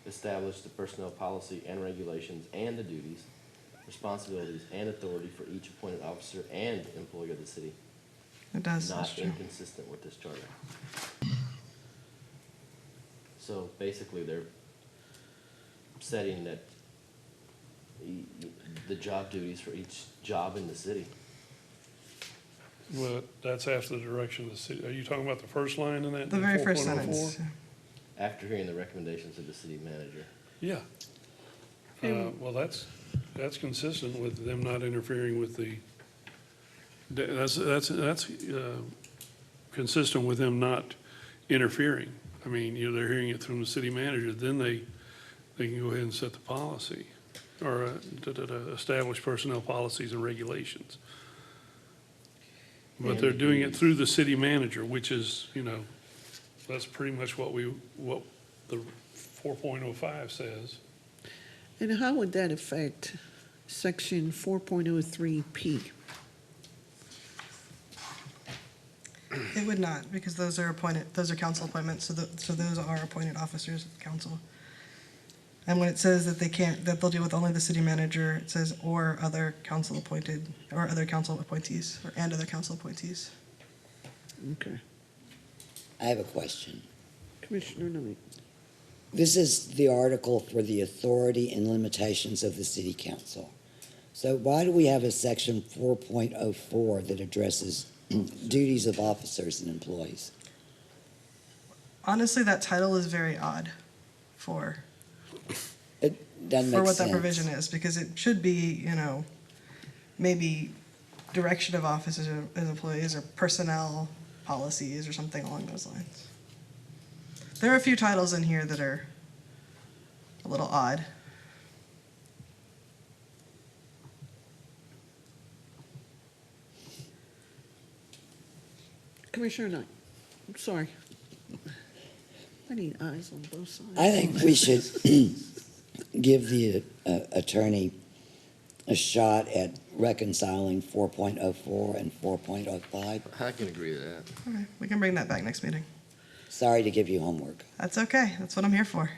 establish the personnel policy and regulations and the duties, responsibilities, and authority for each appointed officer and employee of the city, It does, that's not true. inconsistent with this charter. So basically, they're setting that the job duties for each job in the city. Well, that's after the direction of the city. Are you talking about the first line in that? The very first 4.04? sentence. After hearing the recommendations of the city manager. Yeah. Well, that's consistent with them not interfering with that's consistent with them not interfering. I mean, they're hearing it from the city manager, then they can go ahead and set the policy or establish personnel policies and regulations. But they're doing it through the city manager, which is, that's pretty much what the 4.05 says. And how would that affect section 4.03P? It would not, because those are council appointments, so those are appointed officers of the council. And when it says that they'll deal with only the city manager, it says, or other council appointed, or other council appointees, and other council appointees. Okay. I have a question. Commissioner Knight. This is the article for the authority and limitations of the city council. So why do we have a section 4.04 that addresses duties of officers and employees? Honestly, that title is very odd for It doesn't make what sense. that provision is, because it should be, maybe direction of officers and employees or personnel policies or something along those lines. There are a few titles in here that are a little odd. Commissioner Knight. I'm sorry. I need eyes on both sides. I think we should give the attorney a shot at reconciling 4.04 and 4.05. I can agree to that. Okay, we can bring that back next meeting. Sorry to give you homework. That's okay. That's what I'm here for.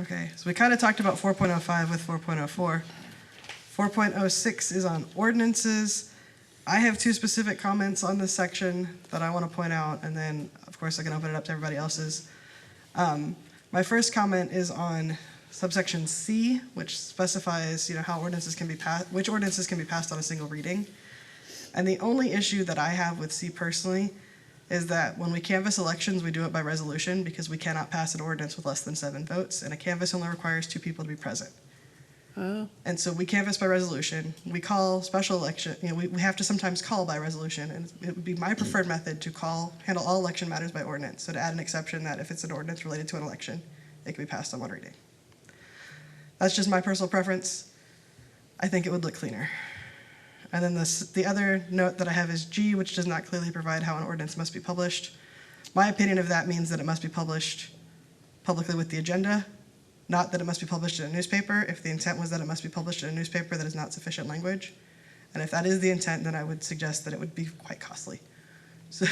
Okay, so we kind of talked about 4.05 with 4.04. 4.06 is on ordinances. I have two specific comments on this section that I want to point out, and then, of course, I can open it up to everybody else's. My first comment is on subsection C, which specifies, how ordinances can be passed, which ordinances can be passed on a single reading. And the only issue that I have with C personally is that when we canvass elections, we do it by resolution because we cannot pass an ordinance with less than 7 votes, and a canvass only requires 2 people to be present. Oh, And so we canvass by resolution. We call special election, we have to sometimes call by resolution, and it would be my preferred method to handle all election matters by ordinance. So to add an exception that if it's an ordinance related to an election, it can be passed on one reading. That's just my personal preference. I think it would look cleaner. And then the other note that I have is G, which does not clearly provide how an ordinance must be published. My opinion of that means that it must be published publicly with the agenda, not that it must be published in a newspaper. If the intent was that it must be published in a newspaper, that is not sufficient language. And if that is the intent, then I would suggest that it would be quite costly. So,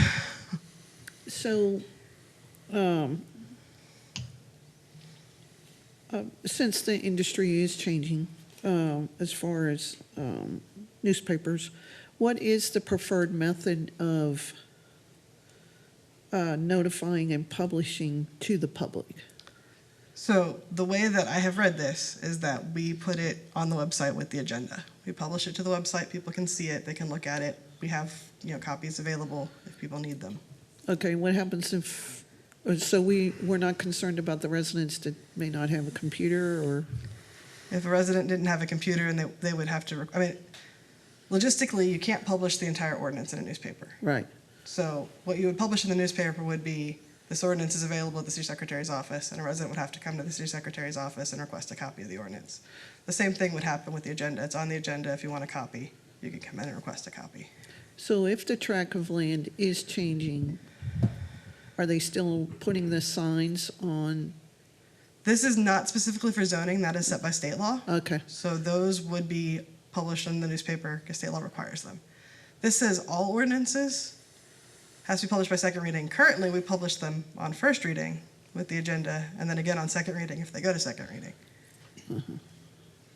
since the industry is changing, as far as newspapers, what is the preferred method of notifying and publishing to the public? So the way that I have read this is that we put it on the website with the agenda. We publish it to the website, people can see it, they can look at it. We have, copies available if people need them. Okay, what happens if, so we're not concerned about the residents that may not have a computer, or? If a resident didn't have a computer and they would have to, logistically, you can't publish the entire ordinance in a newspaper. Right, So what you would publish in the newspaper would be, this ordinance is available at the city secretary's office, and a resident would have to come to the city secretary's office and request a copy of the ordinance. The same thing would happen with the agenda. It's on the agenda. If you want a copy, you can come in and request a copy. so if the tract of land is changing, are they still putting the signs on? This is not specifically for zoning. That is set by state law. Okay, So those would be published in the newspaper because state law requires them. This says all ordinances has to be published by second reading. Currently, we publish them on first reading with the agenda, and then again on second reading if they go to second reading.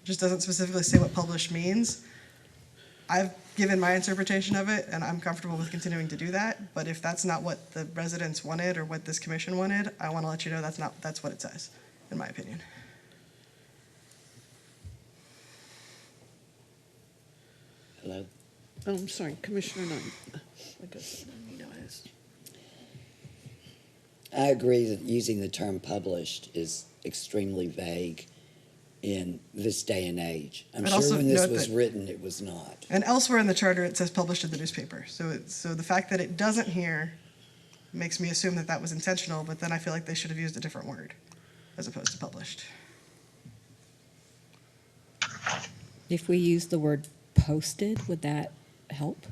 Just doesn't specifically say what published means. I've given my interpretation of it, and I'm comfortable with continuing to do that. But if that's not what the residents wanted or what this commission wanted, I want to let you know that's what it says, in my opinion. Hello? oh, I'm sorry, Commissioner Knight. I guess Anita has. I agree that using the term published is extremely vague in this day and age. I'm But sure also when this note was that- written, it was not. And elsewhere in the charter, it says published in the newspaper. So the fact that it doesn't here makes me assume that that was intentional, but then I feel like they should have used a different word as opposed to published. If we use the word posted, would that help?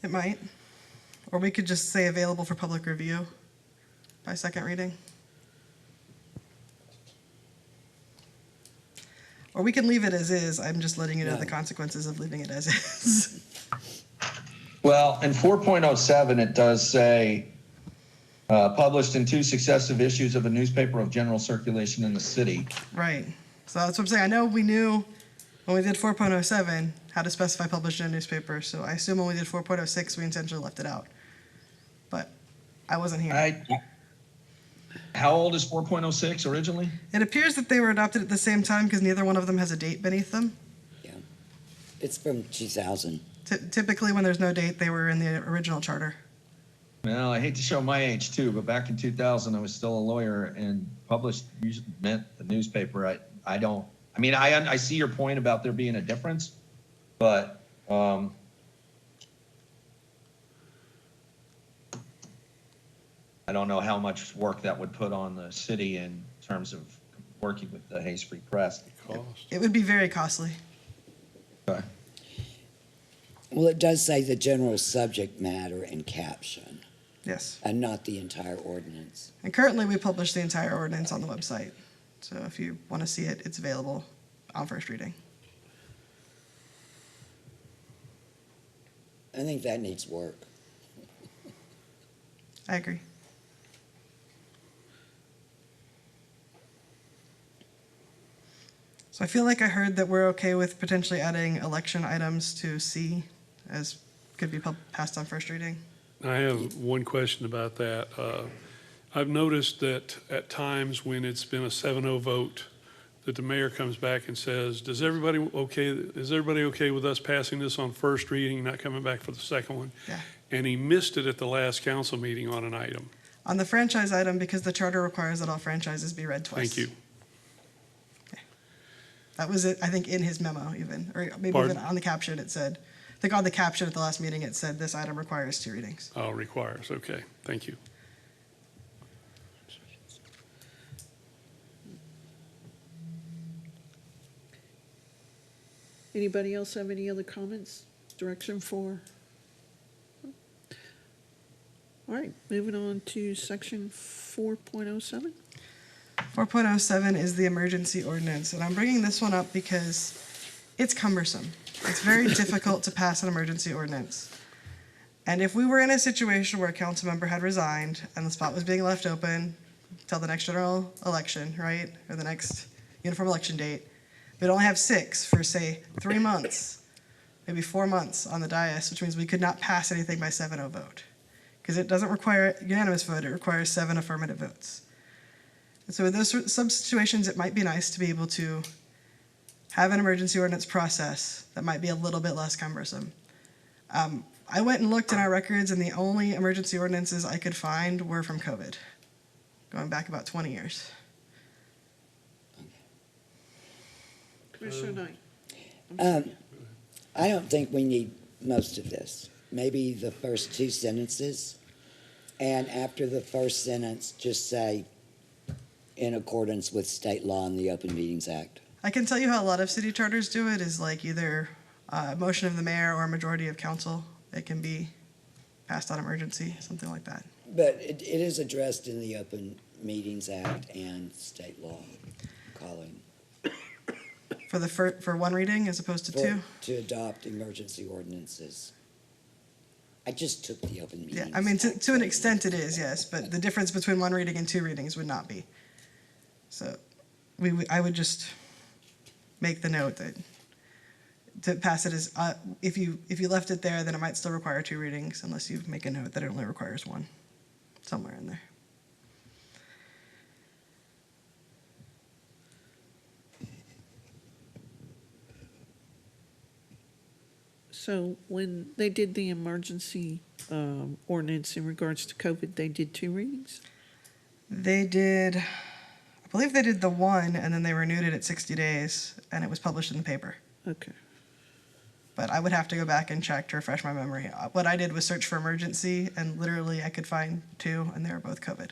It might. Or we could just say available for public review by second reading. Or we can leave it as is. I'm just letting you know the consequences of leaving it as is. Well, in 4.07, it does say, published in 2 successive issues of a newspaper of general circulation in the city. Right. So that's what I'm saying. I know we knew when we did 4.07 how to specify published in a newspaper. So I assume when we did 4.06, we intentionally left it out. But I wasn't here. How old is 4.06 originally? It appears that they were adopted at the same time because neither one of them has a date beneath them. Yeah. It's from 2000. Typically, when there's no date, they were in the original charter. Well, I hate to show my age too, but back in 2000, I was still a lawyer, and published usually meant the newspaper. I see your point about there being a difference, but I don't know how much work that would put on the city in terms of working with the Hayes Free Press. Cost. It would be very costly. Okay. Well, it does say the general subject matter and caption, Yes. and not the entire ordinance. And currently, we publish the entire ordinance on the website. So if you want to see it, it's available on first reading. I think that needs work. I agree. So I feel like I heard that we're okay with potentially adding election items to C as could be passed on first reading. I have one question about that. I've noticed that at times when it's been a 7-0 vote, that the mayor comes back and says, is everybody okay with us passing this on first reading, not coming back for the second one? Yeah. And he missed it at the last council meeting on an item. On the franchise item, because the charter requires that all franchises be read twice. Thank you. That was it, I think, in his memo even, or maybe Pardon? even on the caption it said, I think on the caption at the last meeting, it said this item requires 2 readings. Oh, requires, okay, thank you. Anybody else have any other comments, direction for? All right, moving on to section 4.07. 4.07 is the emergency ordinance, and I'm bringing this one up because it's cumbersome. It's very difficult to pass an emergency ordinance. And if we were in a situation where a council member had resigned and the spot was being left open till the next general election, right, or the next uniform election date, we'd only have 6 for, say, 3 months, maybe 4 months on the dais, which means we could not pass anything by 7-0 vote. Because it doesn't require unanimous vote, it requires 7 affirmative votes. And so in those some situations, it might be nice to be able to have an emergency ordinance process that might be a little bit less cumbersome. I went and looked in our records, and the only emergency ordinances I could find were from COVID, going back about 20 years. Commissioner Knight. I don't think we need most of this. Maybe the first 2 sentences, and after the first sentence, just say, in accordance with state law and the Open Meetings Act. I can tell you how a lot of city charters do it is like either a motion of the mayor or a majority of council. It can be passed on emergency, something like that. But it is addressed in the Open Meetings Act and state law, Colleen. For one reading as opposed to 2? To adopt emergency ordinances. I just took the Open Meetings Yeah, I mean, Act. to an extent it is, yes, but the difference between 1 reading and 2 readings would not be. So I would just make the note that to pass it as, if you left it there, then it might still require 2 readings unless you make a note that it only requires 1, somewhere in there. So when they did the emergency ordinance in regards to COVID, they did 2 readings? They did, I believe they did the 1, and then they renewed it at 60 days, and it was published in the paper. Okay. But I would have to go back and check to refresh my memory. What I did was search for emergency, and literally I could find 2, and they were both COVID.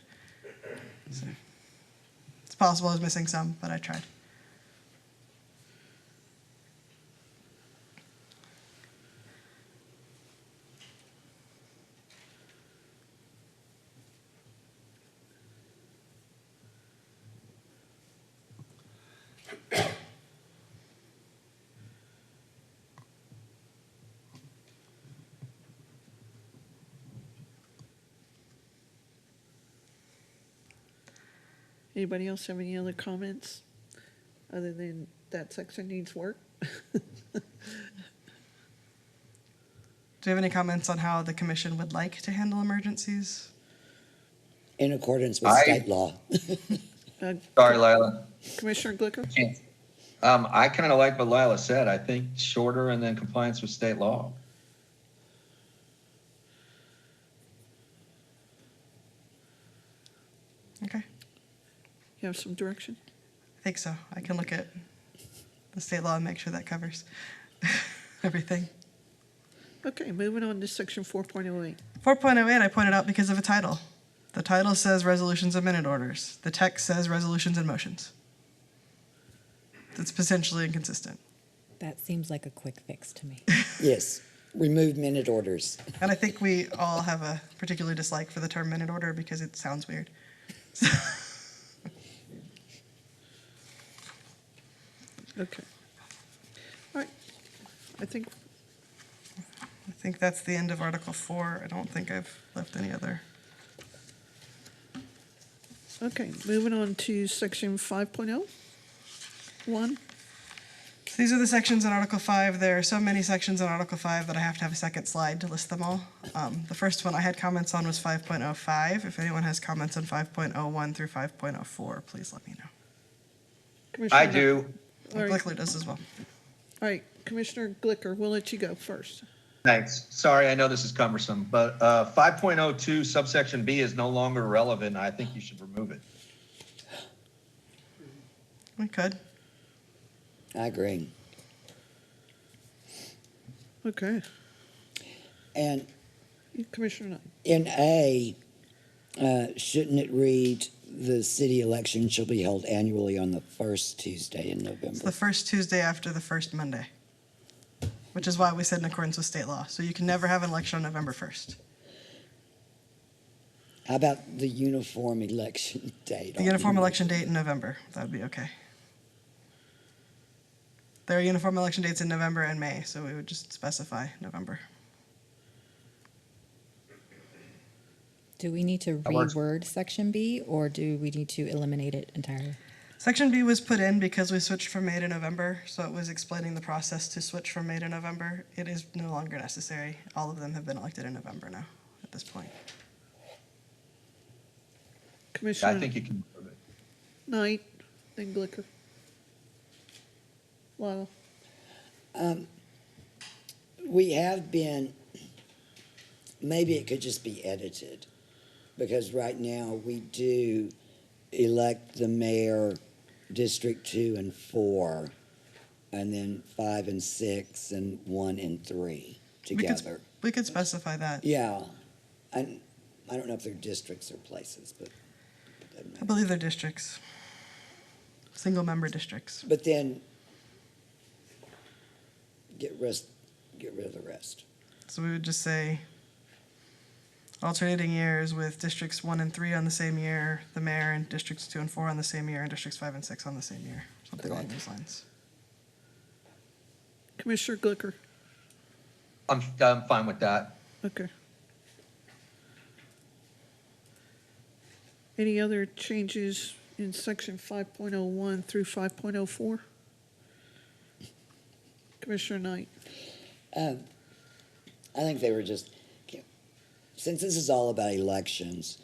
So it's possible I was missing some, but I tried. Anybody else have any other comments other than that section needs work? Do you have any comments on how the commission would like to handle emergencies? In accordance with I- state law. Sorry, Lila. Commissioner Glicker? I kind of like what Lila said. I think shorter and then compliance with state law. Okay, You have some direction? I think so. I can look at the state law and make sure that covers everything. Okay, moving on to section 4.08. 4.08 I pointed out because of a title. The title says resolutions and minute orders. The text says resolutions and motions. That's potentially inconsistent. That seems like a quick fix to me. Yes, remove minute orders. And I think we all have a particular dislike for the term minute order because it sounds weird. Okay. All right. I think, I think that's the end of Article 4. I don't think I've left any other. okay, moving on to section 5.0. 1. So these are the sections in Article 5. There are so many sections in Article 5 that I have to have a second slide to list them all. The first one I had comments on was 5.05. If anyone has comments on 5.01 through 5.04, please let me know. Commissioner I Knight? do. All right, Glickler does as well. all right, Commissioner Glicker, we'll let you go first. Thanks. Sorry, I know this is cumbersome, but 5.02 subsection B is no longer relevant. I think you should remove it. We could. I agree. Okay, And Commissioner Knight. in A, shouldn't it read, the city election shall be held annually on the first Tuesday in It's November? the first Tuesday after the first Monday, which is why we said in accordance with state law. So you can never have an election on November 1st. How about the uniform election date? The uniform election date in November, that would be okay. There are uniform election dates in November and May, so we would just specify November. Do we need to That works. reword section B, or do we need to eliminate it entirely? Section B was put in because we switched from May to November, so it was explaining the process to switch from May to November. It is no longer necessary. All of them have been elected in November now, at this point. I Commissioner think you can remove it. Knight, then Glicker. Lyle, We have been, maybe it could just be edited, because right now we do elect the mayor, District 2 and 4, and then 5 and 6, and 1 and 3 together. We could specify that. Yeah, and I don't know if they're districts or places, but it doesn't I matter. believe they're districts. Single-member districts. But then get rid of the rest. So we would just say alternating years with districts 1 and 3 on the same year, the mayor, and districts 2 and 4 on the same year, and districts 5 and 6 on the same year, something along those lines. Commissioner Glicker. I'm fine with that. Okay. Any other changes in section 5.01 through 5.04? Commissioner Knight. I think they were just, since this is all about elections,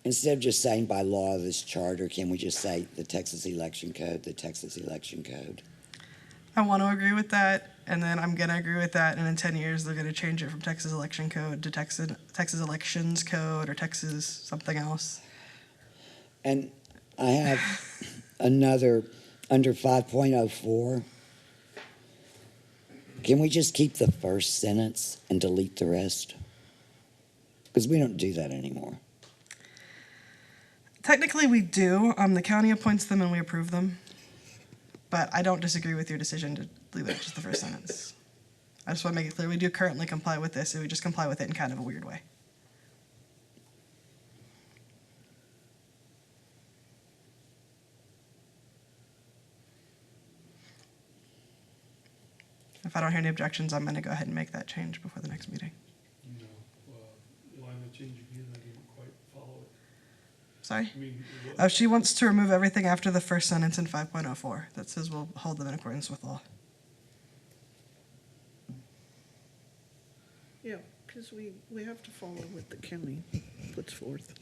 instead of just saying by law of this charter, can we just say the Texas Election Code, the Texas Election Code? I want to agree with that, and then I'm going to agree with that, and in 10 years, they're going to change it from Texas Election Code to Texas Elections Code or Texas something else. And I have another, under 5.04, can we just keep the first sentence and delete the rest? Because we don't do that anymore. Technically, we do. The county appoints them and we approve them. But I don't disagree with your decision to leave it just the first sentence. I just want to make it clear, we do currently comply with this, and we just comply with it in kind of a weird way. If I don't hear any objections, I'm going to go ahead and make that change before the next meeting. You know, why not change again? I didn't quite follow it. Sorry? I mean, Oh, she wants to remove everything after the first sentence in 5.04 that says we'll hold them in accordance with law. Yeah, because we have to follow what the county puts forth.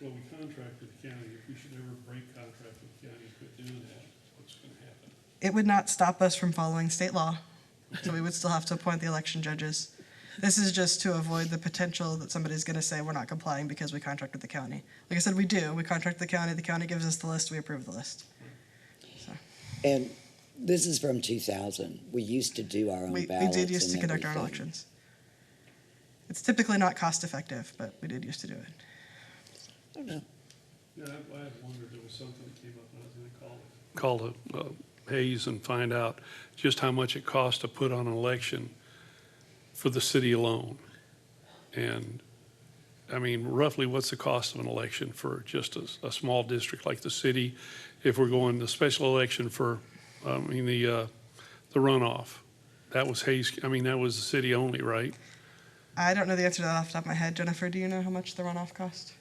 well, we contract with the county. If we should ever break contract with the county, quit doing that, what's gonna happen? It would not stop us from following state law, so we would still have to appoint the election judges. This is just to avoid the potential that somebody's going to say we're not complying because we contract with the county. Like I said, we do. We contract with the county gives us the list, we approve the list. And this is from 2000. We used to do our own We ballots did used to and conduct our own everything. elections. It's typically not cost effective, but we did used to do it. I don't know. Yeah, I had wondered, there was something that came up, and I was gonna call Hayes and find out just how much it costs to put on an election for the city alone. And, I mean, roughly, what's the cost of an election for just a small district like the city? If we're going the special election for, the runoff, that was Hayes, that was the city only, right? I don't know the answer to that off the top of my head. Jennifer, do you know how much the runoff cost?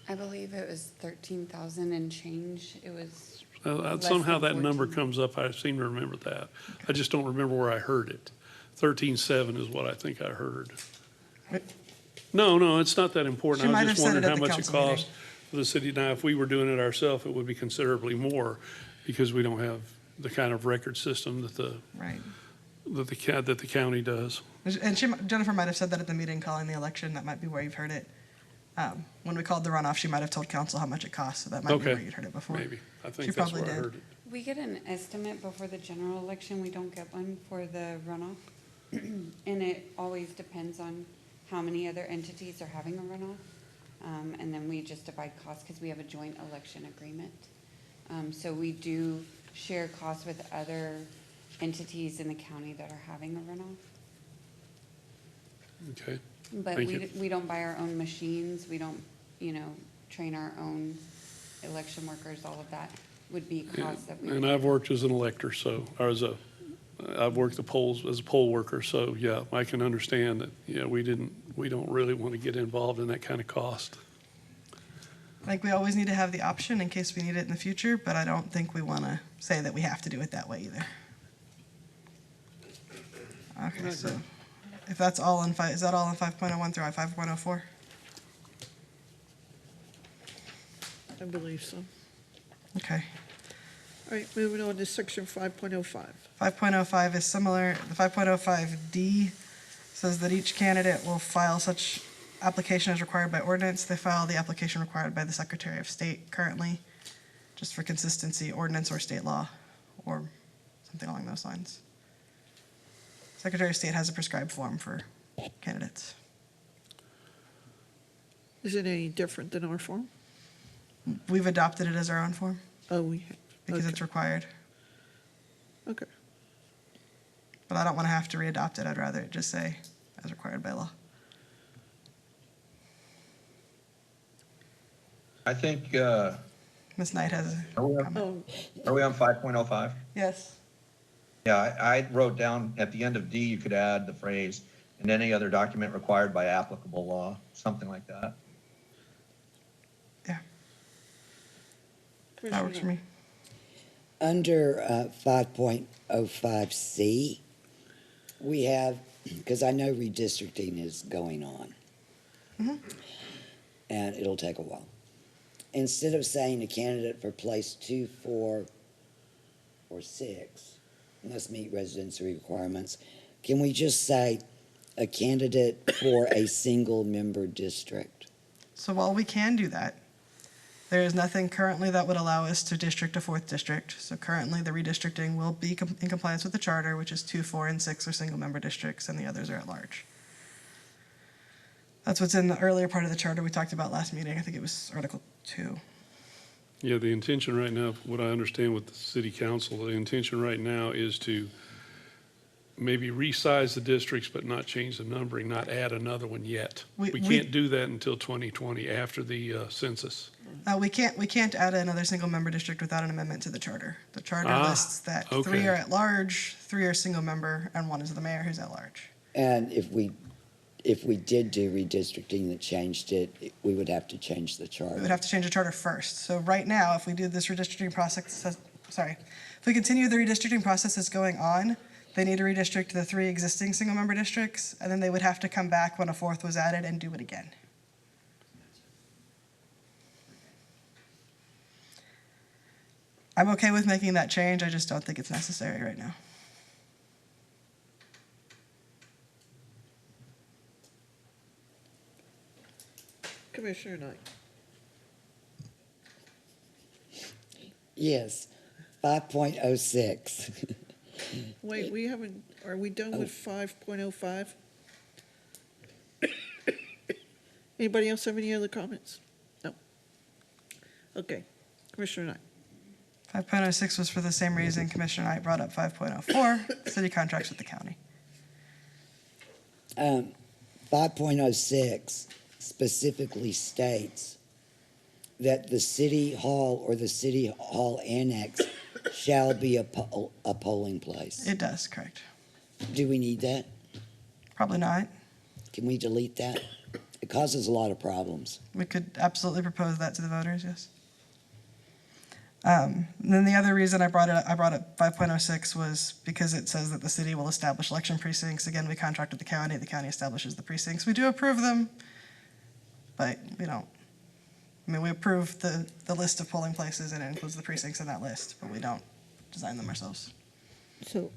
I believe it was 13,000 and change. It was less Somehow than that number 14. comes up, I seem to remember that. I just don't remember where I heard it. 13.7 is what I think I heard. Wait. No, it's not that important. She I might was have just said wondering it at how the much it council meeting. costs for the city. Now, if we were doing it ourselves, it would be considerably more because we don't have the kind of record system that Right. the county does. And Jennifer might have said that at the meeting calling the election. That might be where you've heard it. When we called the runoff, she might have told council how much it cost, so that might be Okay. where you'd heard it before. Maybe. I She think that's probably where I did. heard it. We get an estimate before the general election. We don't get one for the runoff. And it always depends on how many other entities are having a runoff. And then we just divide costs because we have a joint election agreement. So we do share costs with other entities in the county that are having a runoff. Okay. But Thank you. we don't buy our own machines. We don't, train our own election workers. All of that would be costs that we. And I've worked as an elector, I've worked the polls as a poll worker, so yeah, I can understand that, we don't really want to get involved in that kind of cost. I think we always need to have the option in case we need it in the future, but I don't think we want to say that we have to do it that way either. Okay, so if that's all in is that all in 5.01 through 5.04? I believe so. Okay. All right, moving on to section 5.05. 5.05 is similar. The 5.05D says that each candidate will file such application as required by ordinance. They file the application required by the Secretary of State currently, just for consistency, ordinance or state law, or something along those lines. Secretary of State has a prescribed form for candidates. Is it any different than our form? We've adopted it as our own form Oh, we have. because Okay. it's required, Okay. but I don't want to have to re-adopt it. I'd rather it just say as required by law. I think, Ms. Knight has a Are we on- comment. Oh, are we on 5.05? Yes. Yeah, I wrote down at the end of D, you could add the phrase, "and any other document required by applicable law," something like that. Yeah, that Commissioner works for Knight. me. Under 5.05C, we have, because I know redistricting is going on. And it'll take a while. Instead of saying a candidate for place 2, 4, or 6 must meet residency requirements, can we just say a candidate for a single-member district? So while we can do that, there is nothing currently that would allow us to district a 4th district. So currently, the redistricting will be in compliance with the charter, which is 2, 4, and 6 are single-member districts, and the others are at large. That's what's in the earlier part of the charter we talked about last meeting. I think it was Article 2. Yeah, the intention right now, what I understand with the city council, the intention right now is to maybe resize the districts, but not change the numbering, not add another one yet. We- We we- can't do that until 2020, after the census. We can't add another single-member district without an amendment to the charter. The charter Ah, lists that okay. 3 are at large, 3 are single-member, and 1 is the mayor who's at large. And if we did do redistricting that changed it, we would have to change the We would charter. have to change the charter first. So right now, if we do this redistricting process, if we continue the redistricting process that's going on, they need to redistrict the 3 existing single-member districts, and then they would have to come back when a 4th was added and do it again. I'm okay with making that change, I just don't think it's necessary right now. Commissioner Knight. Yes, 5.06. Wait, we haven't, are we done with 5.05? Anybody else have any other comments? No. Okay, Commissioner Knight. 5.06 was for the same reason Commissioner Knight brought up 5.04, city contracts with the county. 5.06 specifically states that the city hall or the city hall annex shall be a polling place. It does, correct. Do we need that? Probably not. Can we delete that? It causes a lot of problems. We could absolutely propose that to the voters, yes. Then the other reason I brought up 5.06 was because it says that the city will establish election precincts. Again, we contract with the county establishes the precincts. We do approve them, but we don't I mean, we approve the list of polling places and it includes the precincts in that list, but we don't design them ourselves. So,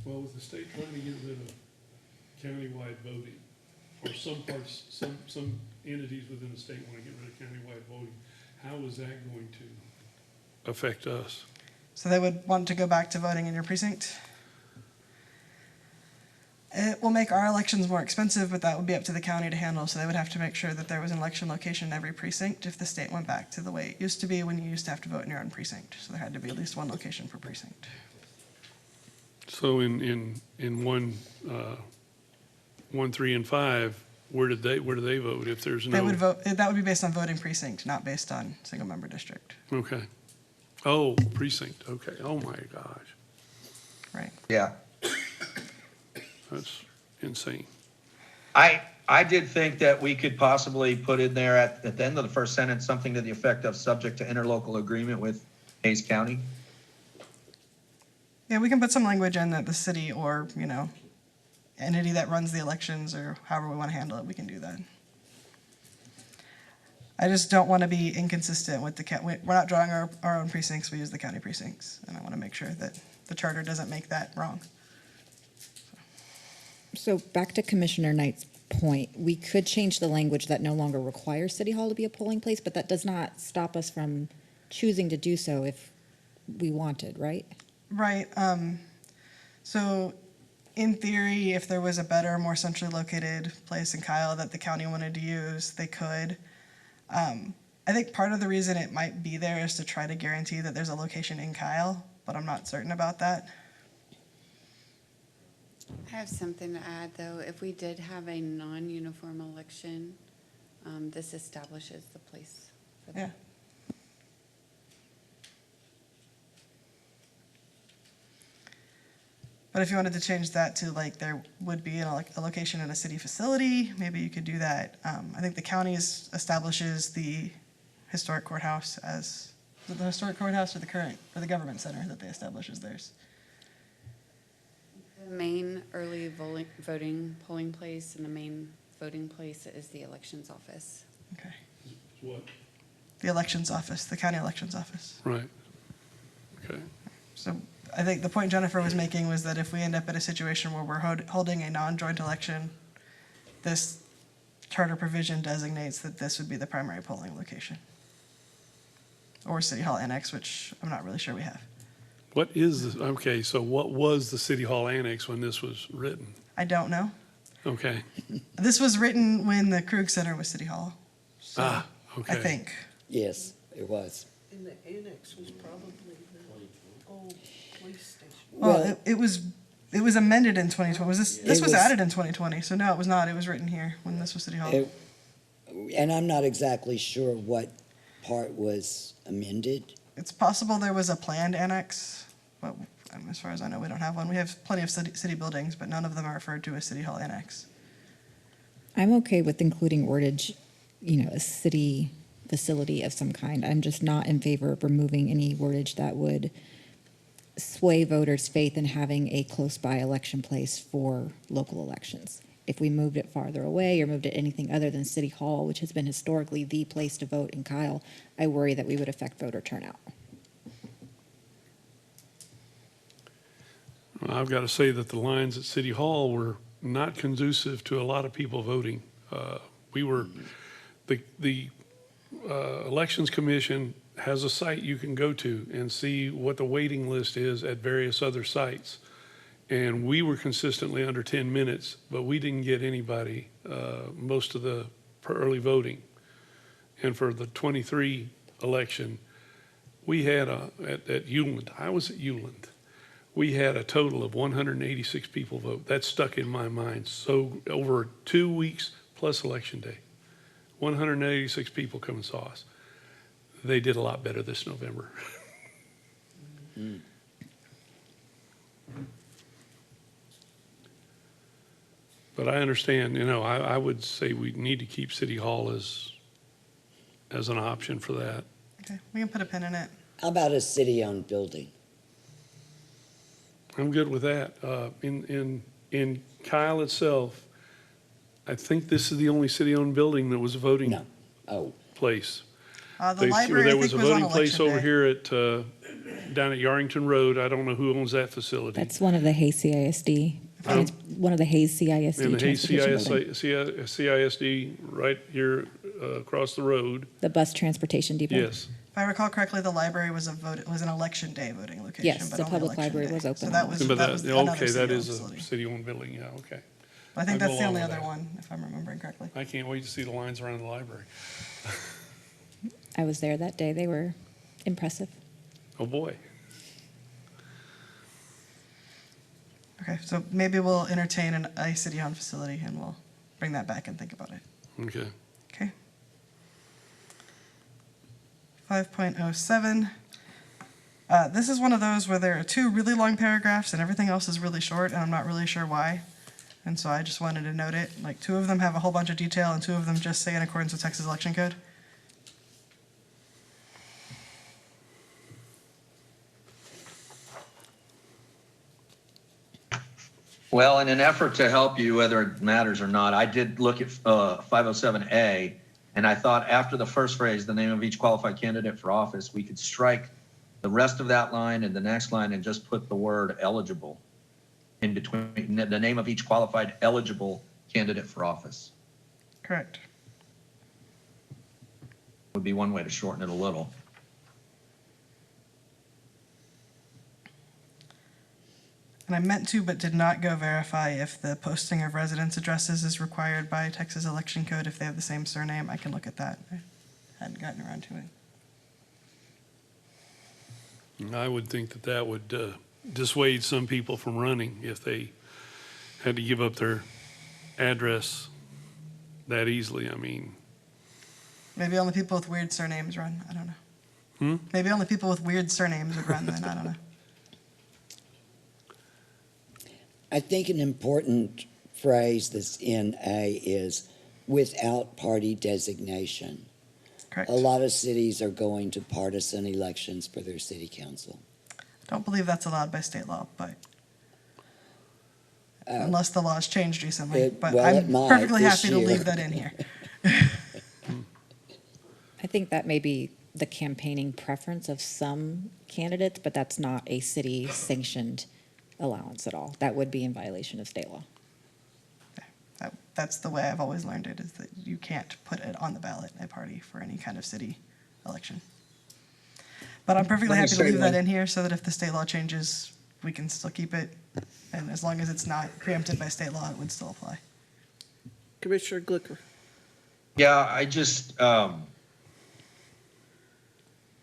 Well, with the state trying to get rid of countywide voting, or some parts, some entities within the state want to get rid of countywide voting, how is that going to affect us? So they would want to go back to voting in your precinct. It will make our elections more expensive, but that would be up to the county to handle. So they would have to make sure that there was an election location in every precinct if the state went back to the way it used to be when you used to have to vote in your own precinct. So there had to be at least one location per precinct. So in 1, 3, and 5, where do they vote if there's They no? would vote, that would be based on voting precinct, not based on single member district, Okay. Oh, precinct, okay. Oh, my gosh. right? Yeah. That's insane. I did think that we could possibly put in there at the end of the first sentence, something to the effect of subject to interlocal agreement with Hayes County. Yeah, we can put some language in that the city or, entity that runs the elections or however we want to handle it, we can do that. I just don't want to be inconsistent with we're not drawing our own precincts, we use the county precincts. And I want to make sure that the charter doesn't make that wrong. so back to Commissioner Knight's point, we could change the language that no longer requires City Hall to be a polling place, but that does not stop us from choosing to do so if we wanted, right? Right. So in theory, if there was a better, more centrally located place in Kyle that the county wanted to use, they could. I think part of the reason it might be there is to try to guarantee that there's a location in Kyle, but I'm not certain about that. I have something to add, though. If we did have a non-uniform election, this establishes the place for that. Yeah. But if you wanted to change that to like there would be a location in a city facility, maybe you could do that. I think the county establishes the historic courthouse as, is it the historic courthouse or the government center that they establish as theirs? The main early voting polling place and the main voting place is the elections office. Okay. What? The elections office, the county elections office. Right. Okay. So I think the point Jennifer was making was that if we end up in a situation where we're holding a non-joint election, this charter provision designates that this would be the primary polling location. Or City Hall Annex, which I'm not really sure we have. What is okay, so what was the City Hall Annex when this was written? I don't know. Okay. This was written when the Krug Center was City Hall. So, Okay. I think. Yes, it was. And the annex was probably the old police station. Well, it was amended in 2020. This It was was- added in 2020. So no, it was not. It was written here when this was City Hall. And I'm not exactly sure what part was amended. It's possible there was a planned annex, but as far as I know, we don't have one. We have plenty of city buildings, but none of them are referred to as City Hall Annex. I'm okay with including wordage, a city facility of some kind. I'm just not in favor of removing any wordage that would sway voters' faith in having a close-by election place for local elections. If we moved it farther away or moved it anything other than City Hall, which has been historically the place to vote in Kyle, I worry that we would affect voter turnout. Well, I've got to say that the lines at City Hall were not conducive to a lot of people voting. The Elections Commission has a site you can go to and see what the waiting list is at various other sites. And we were consistently under 10 minutes, but we didn't get anybody, most of the early voting. And for the 23 election, we had at Euland, I was at Euland, we had a total of 186 people vote. That stuck in my mind. So over 2 weeks plus Election Day, 186 people come and saw us. They did a lot better this November. But I understand, I would say we need to keep City Hall as an option for that. Okay, we can put a pin in it. How about a city-owned building? I'm good with that. In Kyle itself, I think this is the only city-owned building that was a voting No. Oh, place. The library, I There was think, a was on voting place election over day. here down at Yarrington Road. I don't know who owns that facility. That's one of the Hayes CISD. I mean, it's one of the Hayes CISD And the Hayes transportation building. CISD right here across the road. The bus transportation depot. Yes. If I recall correctly, the library was an election day voting location. Yes, but the only public election library day. was open So on that was, But that was that, another okay, that is a facility. city-owned building, yeah, okay. I think I'll that's go the only along with other that. one, if I'm remembering correctly. I can't wait to see the lines around the library. I was there that day. They were impressive. Oh, boy. Okay, so maybe we'll entertain a city-owned facility and we'll bring that back and think about it. Okay. Okay. 5.07. This is one of those where there are two really long paragraphs and everything else is really short, and I'm not really sure why. And so I just wanted to note it. Like, two of them have a whole bunch of detail and two of them just say in accordance with Texas Election Code. Well, in an effort to help you, whether it matters or not, I did look at 507A, and I thought after the first phrase, the name of each qualified candidate for office, we could strike the rest of that line and the next line and just put the word eligible in between, the name of each qualified eligible candidate for office. Correct. Would be one way to shorten it a little. And I meant to, but did not go verify if the posting of residence addresses is required by Texas Election Code. If they have the same surname, I can look at that. I hadn't gotten around to it. I would think that that would dissuade some people from running if they had to give up their address that easily. I mean, Maybe only people with weird surnames run. I don't know. Hmm? Maybe only people with weird surnames would run then. I don't know. I think an important phrase that's in A is without party designation. Correct. A lot of cities are going to partisan elections for their city council. Don't believe that's allowed by state law, but unless the law's changed recently. It- But well, it I'm might perfectly this happy to year. leave that in here. I think that may be the campaigning preference of some candidates, but that's not a city sanctioned allowance at all. That would be in violation of state law. That's the way I've always learned it, is that you can't put it on the ballot, a party, for any kind of city election. But I'm perfectly Let me happy to say leave that one- in here so that if the state law changes, we can still keep it. And as long as it's not preempted by state law, it would still apply. Commissioner Glicker. Yeah, I just,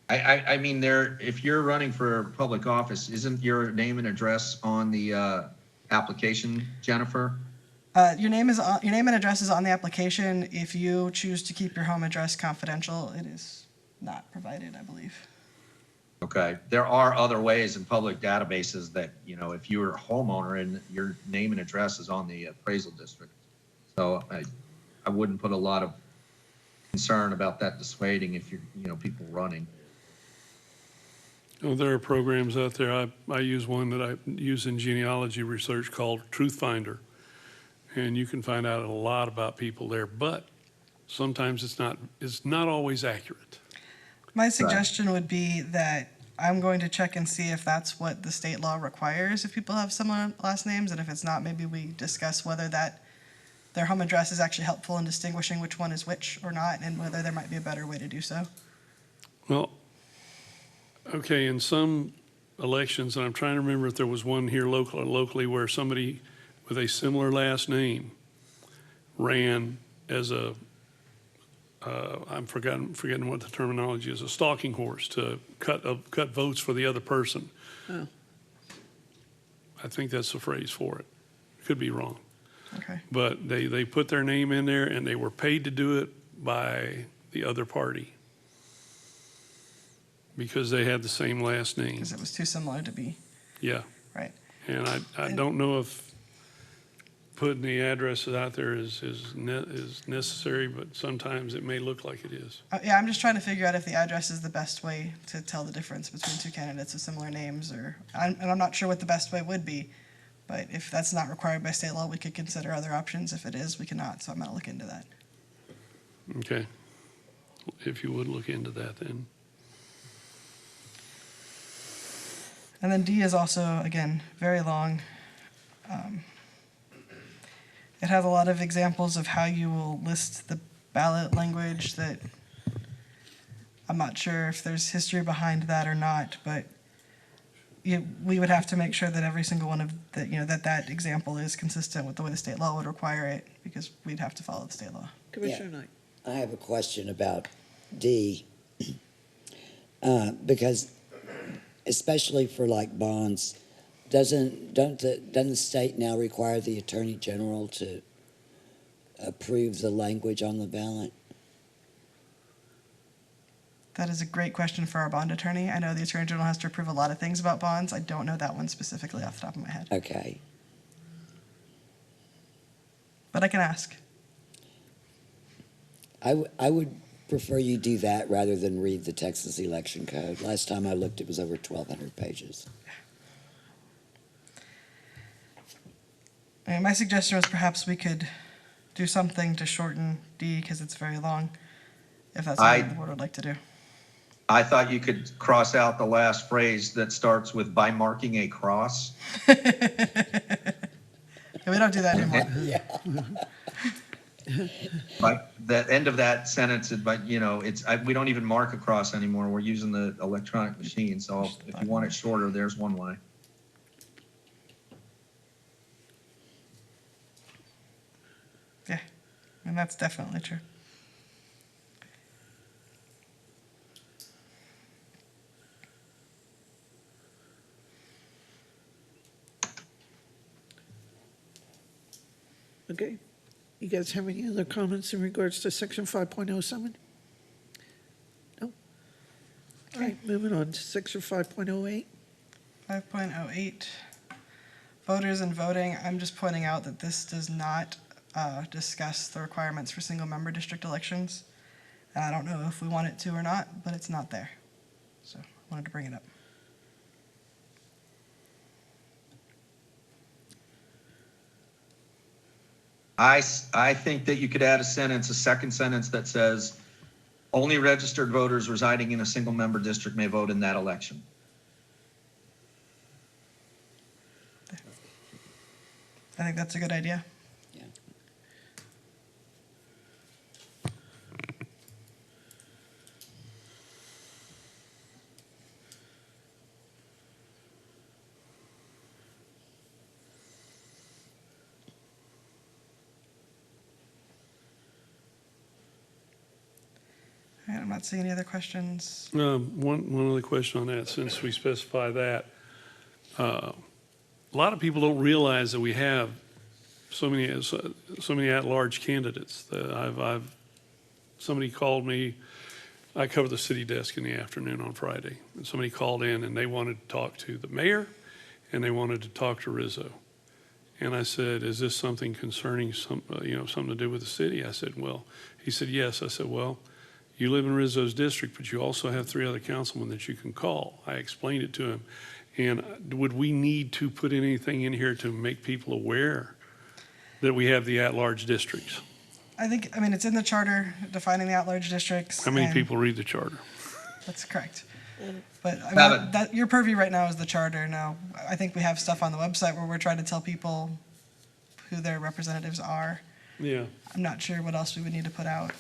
I mean, if you're running for public office, isn't your name and address on the application, Jennifer? Your name and address is on the application. If you choose to keep your home address confidential, it is not provided, I believe. Okay, there are other ways in public databases that, you know, if you're a homeowner and your name and address is on the appraisal district. So I wouldn't put a lot of concern about that dissuading if you're, you know, people running. oh, there are programs out there. I use one that I use in genealogy research called Truth Finder. And you can find out a lot about people there, but sometimes it's not always accurate. My suggestion would be that I'm going to check and see if that's what the state law requires if people have similar last names, and if it's not, maybe we discuss whether their home address is actually helpful in distinguishing which one is which or not, and whether there might be a better way to do so. Well, okay, in some elections, and I'm trying to remember if there was one here locally where somebody with a similar last name ran as I'm forgetting what the terminology is, a stalking horse to cut votes for the other person. Oh. I think that's the phrase for it. Could be wrong. Okay. But they put their name in there and they were paid to do it by the other party because they had the same last name. Because it was too similar to be, Yeah. right. And I don't know if putting the addresses out there is necessary, but sometimes it may look like it is. Yeah, I'm just trying to figure out if the address is the best way to tell the difference between two candidates with similar names, and I'm not sure what the best way would be. But if that's not required by state law, we could consider other options. If it is, we cannot, so I'm gonna look into that. Okay. if you would look into that then. And then D is also, again, very long. It has a lot of examples of how you will list the ballot language that I'm not sure if there's history behind that or not, but we would have to make sure that every single one of that example is consistent with the way the state law would require it, because we'd have to follow the state law. Commissioner Knight. I have a question about D, because especially for like bonds, doesn't the state now require the Attorney General to approve the language on the ballot? That is a great question for our bond attorney. I know the Attorney General has to approve a lot of things about bonds. I don't know that one specifically off the top of my head, Okay. but I can ask. I would prefer you do that rather than read the Texas Election Code. Last time I looked, it was over 1,200 pages. And my suggestion was perhaps we could do something to shorten D because it's very long, if that's something the board would like to do. I thought you could cross out the last phrase that starts with by marking a cross. We don't do that anymore. But the end of that sentence, but we don't even mark a cross anymore. We're using the electronic machine. So if you want it shorter, there's one way. Yeah, and that's definitely true. Okay. You guys have any other comments in regards to section 5.07? No? All right, moving on to section 5.08. 5.08, voters and voting. I'm just pointing out that this does not discuss the requirements for single-member district elections. And I don't know if we want it to or not, but it's not there. So I wanted to bring it up. I think that you could add a second sentence that says, only registered voters residing in a single member district may vote in that election. I think that's a good idea. Yeah. All right, I'm not seeing any other questions. One other question on that, since we specify that. A lot of people don't realize that we have so many at-large candidates. Somebody called me, I cover the city desk in the afternoon on Friday, and somebody called in and they wanted to talk to the mayor and they wanted to talk to Rizzo. And I said, is this something concerning something to do with the city? I said, well, he said, yes. I said, well, you live in Rizzo's district, but you also have 3 other councilmen that you can call. I explained it to him. And would we need to put anything in here to make people aware that we have the at-large districts? I mean, it's in the charter defining the at-large districts. How many and people read the charter? That's correct. But I mean, your purview right now is the charter. Now, I think we have stuff on the website where we're trying to tell people who their representatives are. Yeah. I'm not sure what else we would need to put out.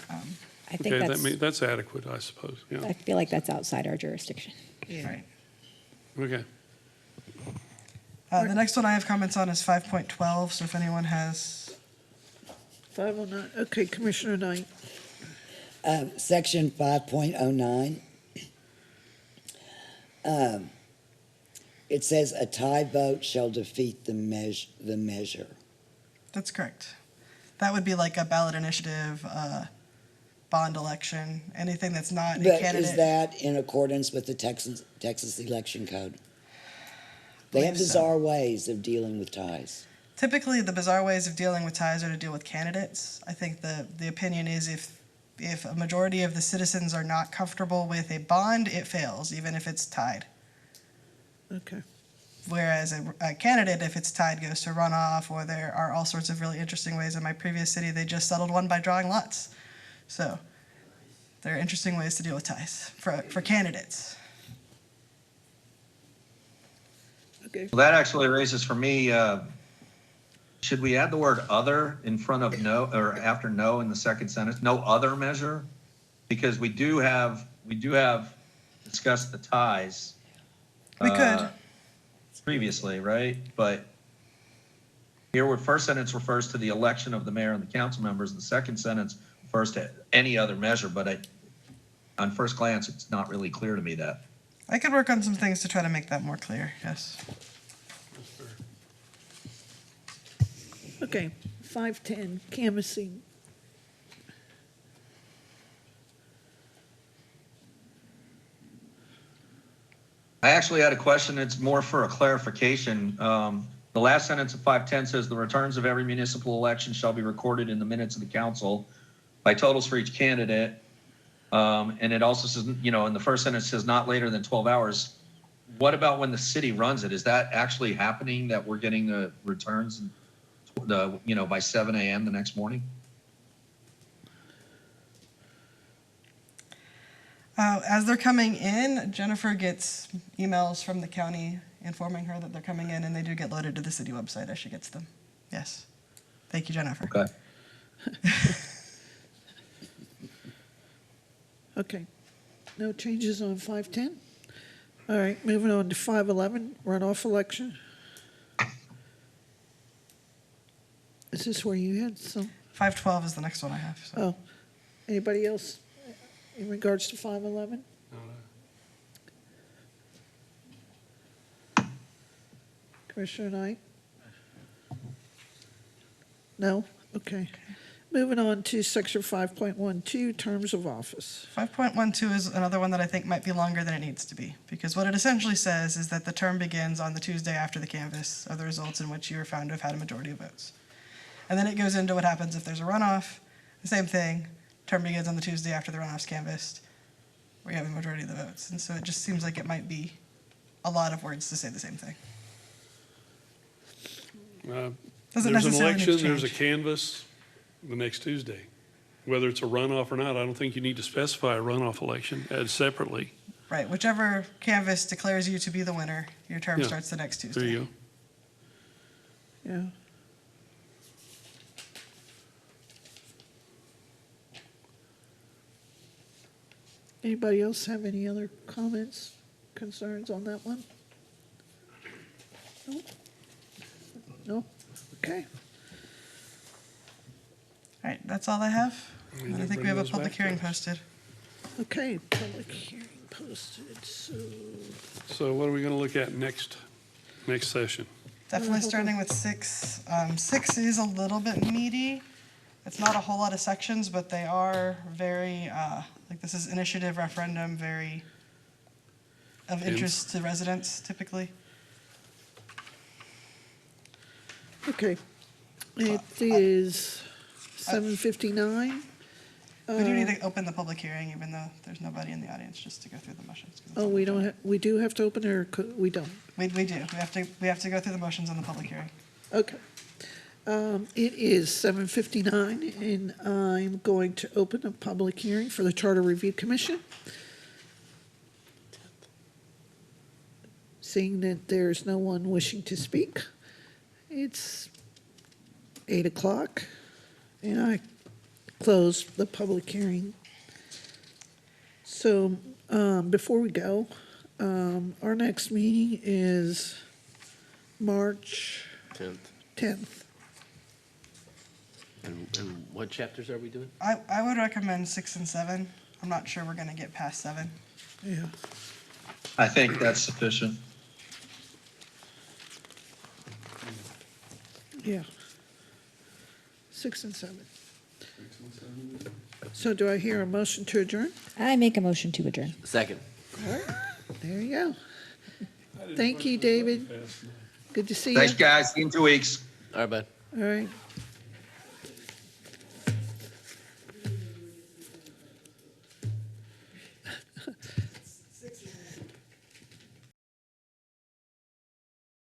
I think Okay, that's adequate, I suppose. I Yeah. feel like that's outside our jurisdiction. Right. Okay. The next one I have comments on is 5.12, so if anyone has, 509, okay, Commissioner Knight. Section 5.09. It says a tie vote shall defeat the measure. that's correct. That would be like a ballot initiative, bond election, anything that's not a But candidate. is that in accordance with the Texas Election Code? They have Believe so. bizarre ways of dealing with ties. Typically, the bizarre ways of dealing with ties are to deal with candidates. I think the opinion is if a majority of the citizens are not comfortable with a bond, it fails, even if it's tied. Okay. Whereas a candidate, if it's tied, goes to runoff, or there are all sorts of really interesting ways. In my previous city, they just settled one by drawing lots. So There are interesting ways to deal with ties for candidates. Okay, Well, that actually raises for me, should we add the word other in front of no, or after no in the second sentence? No other measure? Because we do have discussed the ties. We could. Previously, right? But here, where first sentence refers to the election of the mayor and the council members, the second sentence refers to any other measure, but on first glance, it's not really clear to me that. I could work on some things to try to make that more clear, yes. okay, 510, canvassing. I actually had a question. It's more for a clarification. The last sentence of 510 says the returns of every municipal election shall be recorded in the minutes of the council by totals for each candidate. And it also says, you know, in the first sentence says not later than 12 hours. What about when the city runs it? Is that actually happening, that we're getting the returns by 7 a.m. the next morning? As they're coming in, Jennifer gets emails from the county informing her that they're coming in, and they do get loaded to the city website as she gets them. Yes. Thank you, Jennifer. Okay. Okay, no changes on 510? All right, moving on to 511, runoff election. Is this where you had some? 512 is the next one I have. So. Oh, anybody else in regards to 511? Commissioner Knight? No? Okay. Moving on to section 5.12, terms of office. 5.12 is another one that I think might be longer than it needs to be, because what it essentially says is that the term begins on the Tuesday after the canvass of the results in which you are found to have had a majority of votes. And then it goes into what happens if there's a runoff. The same thing, term begins on the Tuesday after the runoff's canvassed, where you have a majority of the votes. And so it just seems like it might be a lot of words to say the same thing. Doesn't There's an necessarily need to election, there's a change. canvass the next Tuesday. Whether it's a runoff or not, I don't think you need to specify a runoff election separately. Right, whichever canvass declares you to be the winner, your term Yeah. starts the next Tuesday. There you go. Yeah. Anybody else have any other comments, concerns on that one? No? No? Okay. All right, that's all I have. And I think bring we have a those public back to hearing us. posted. Okay, public hearing posted, so, So what are we gonna look at next session? Definitely starting with 6. 6 is a little bit meaty. It's not a whole lot of sections, but they are very, like this is initiative referendum, very of interest to residents typically. okay. It is 7:59. We do need to open the public hearing, even though there's nobody in the audience, just to go through the motions. 'cause it's Oh, on we the don't, agenda. we do have to open it, or we don't? We do. We have to go through the motions on the public hearing. Okay. It is 7:59, and I'm going to open a public hearing for the Charter Review Commission. Seeing that there's no one wishing to speak, it's 8 o'clock, and I close the public hearing. So, before we go, our next meeting is March 10th. And what chapters are we doing? I would recommend 6 and 7. I'm not sure we're gonna get past 7. Yeah. I think that's sufficient. Yeah. 6 and 7. So do I hear a motion to adjourn? I make a motion to adjourn. Second. There you go. Thank you, David. Good to see you. Thanks, guys. See you in 2 weeks. All right, bud. All right.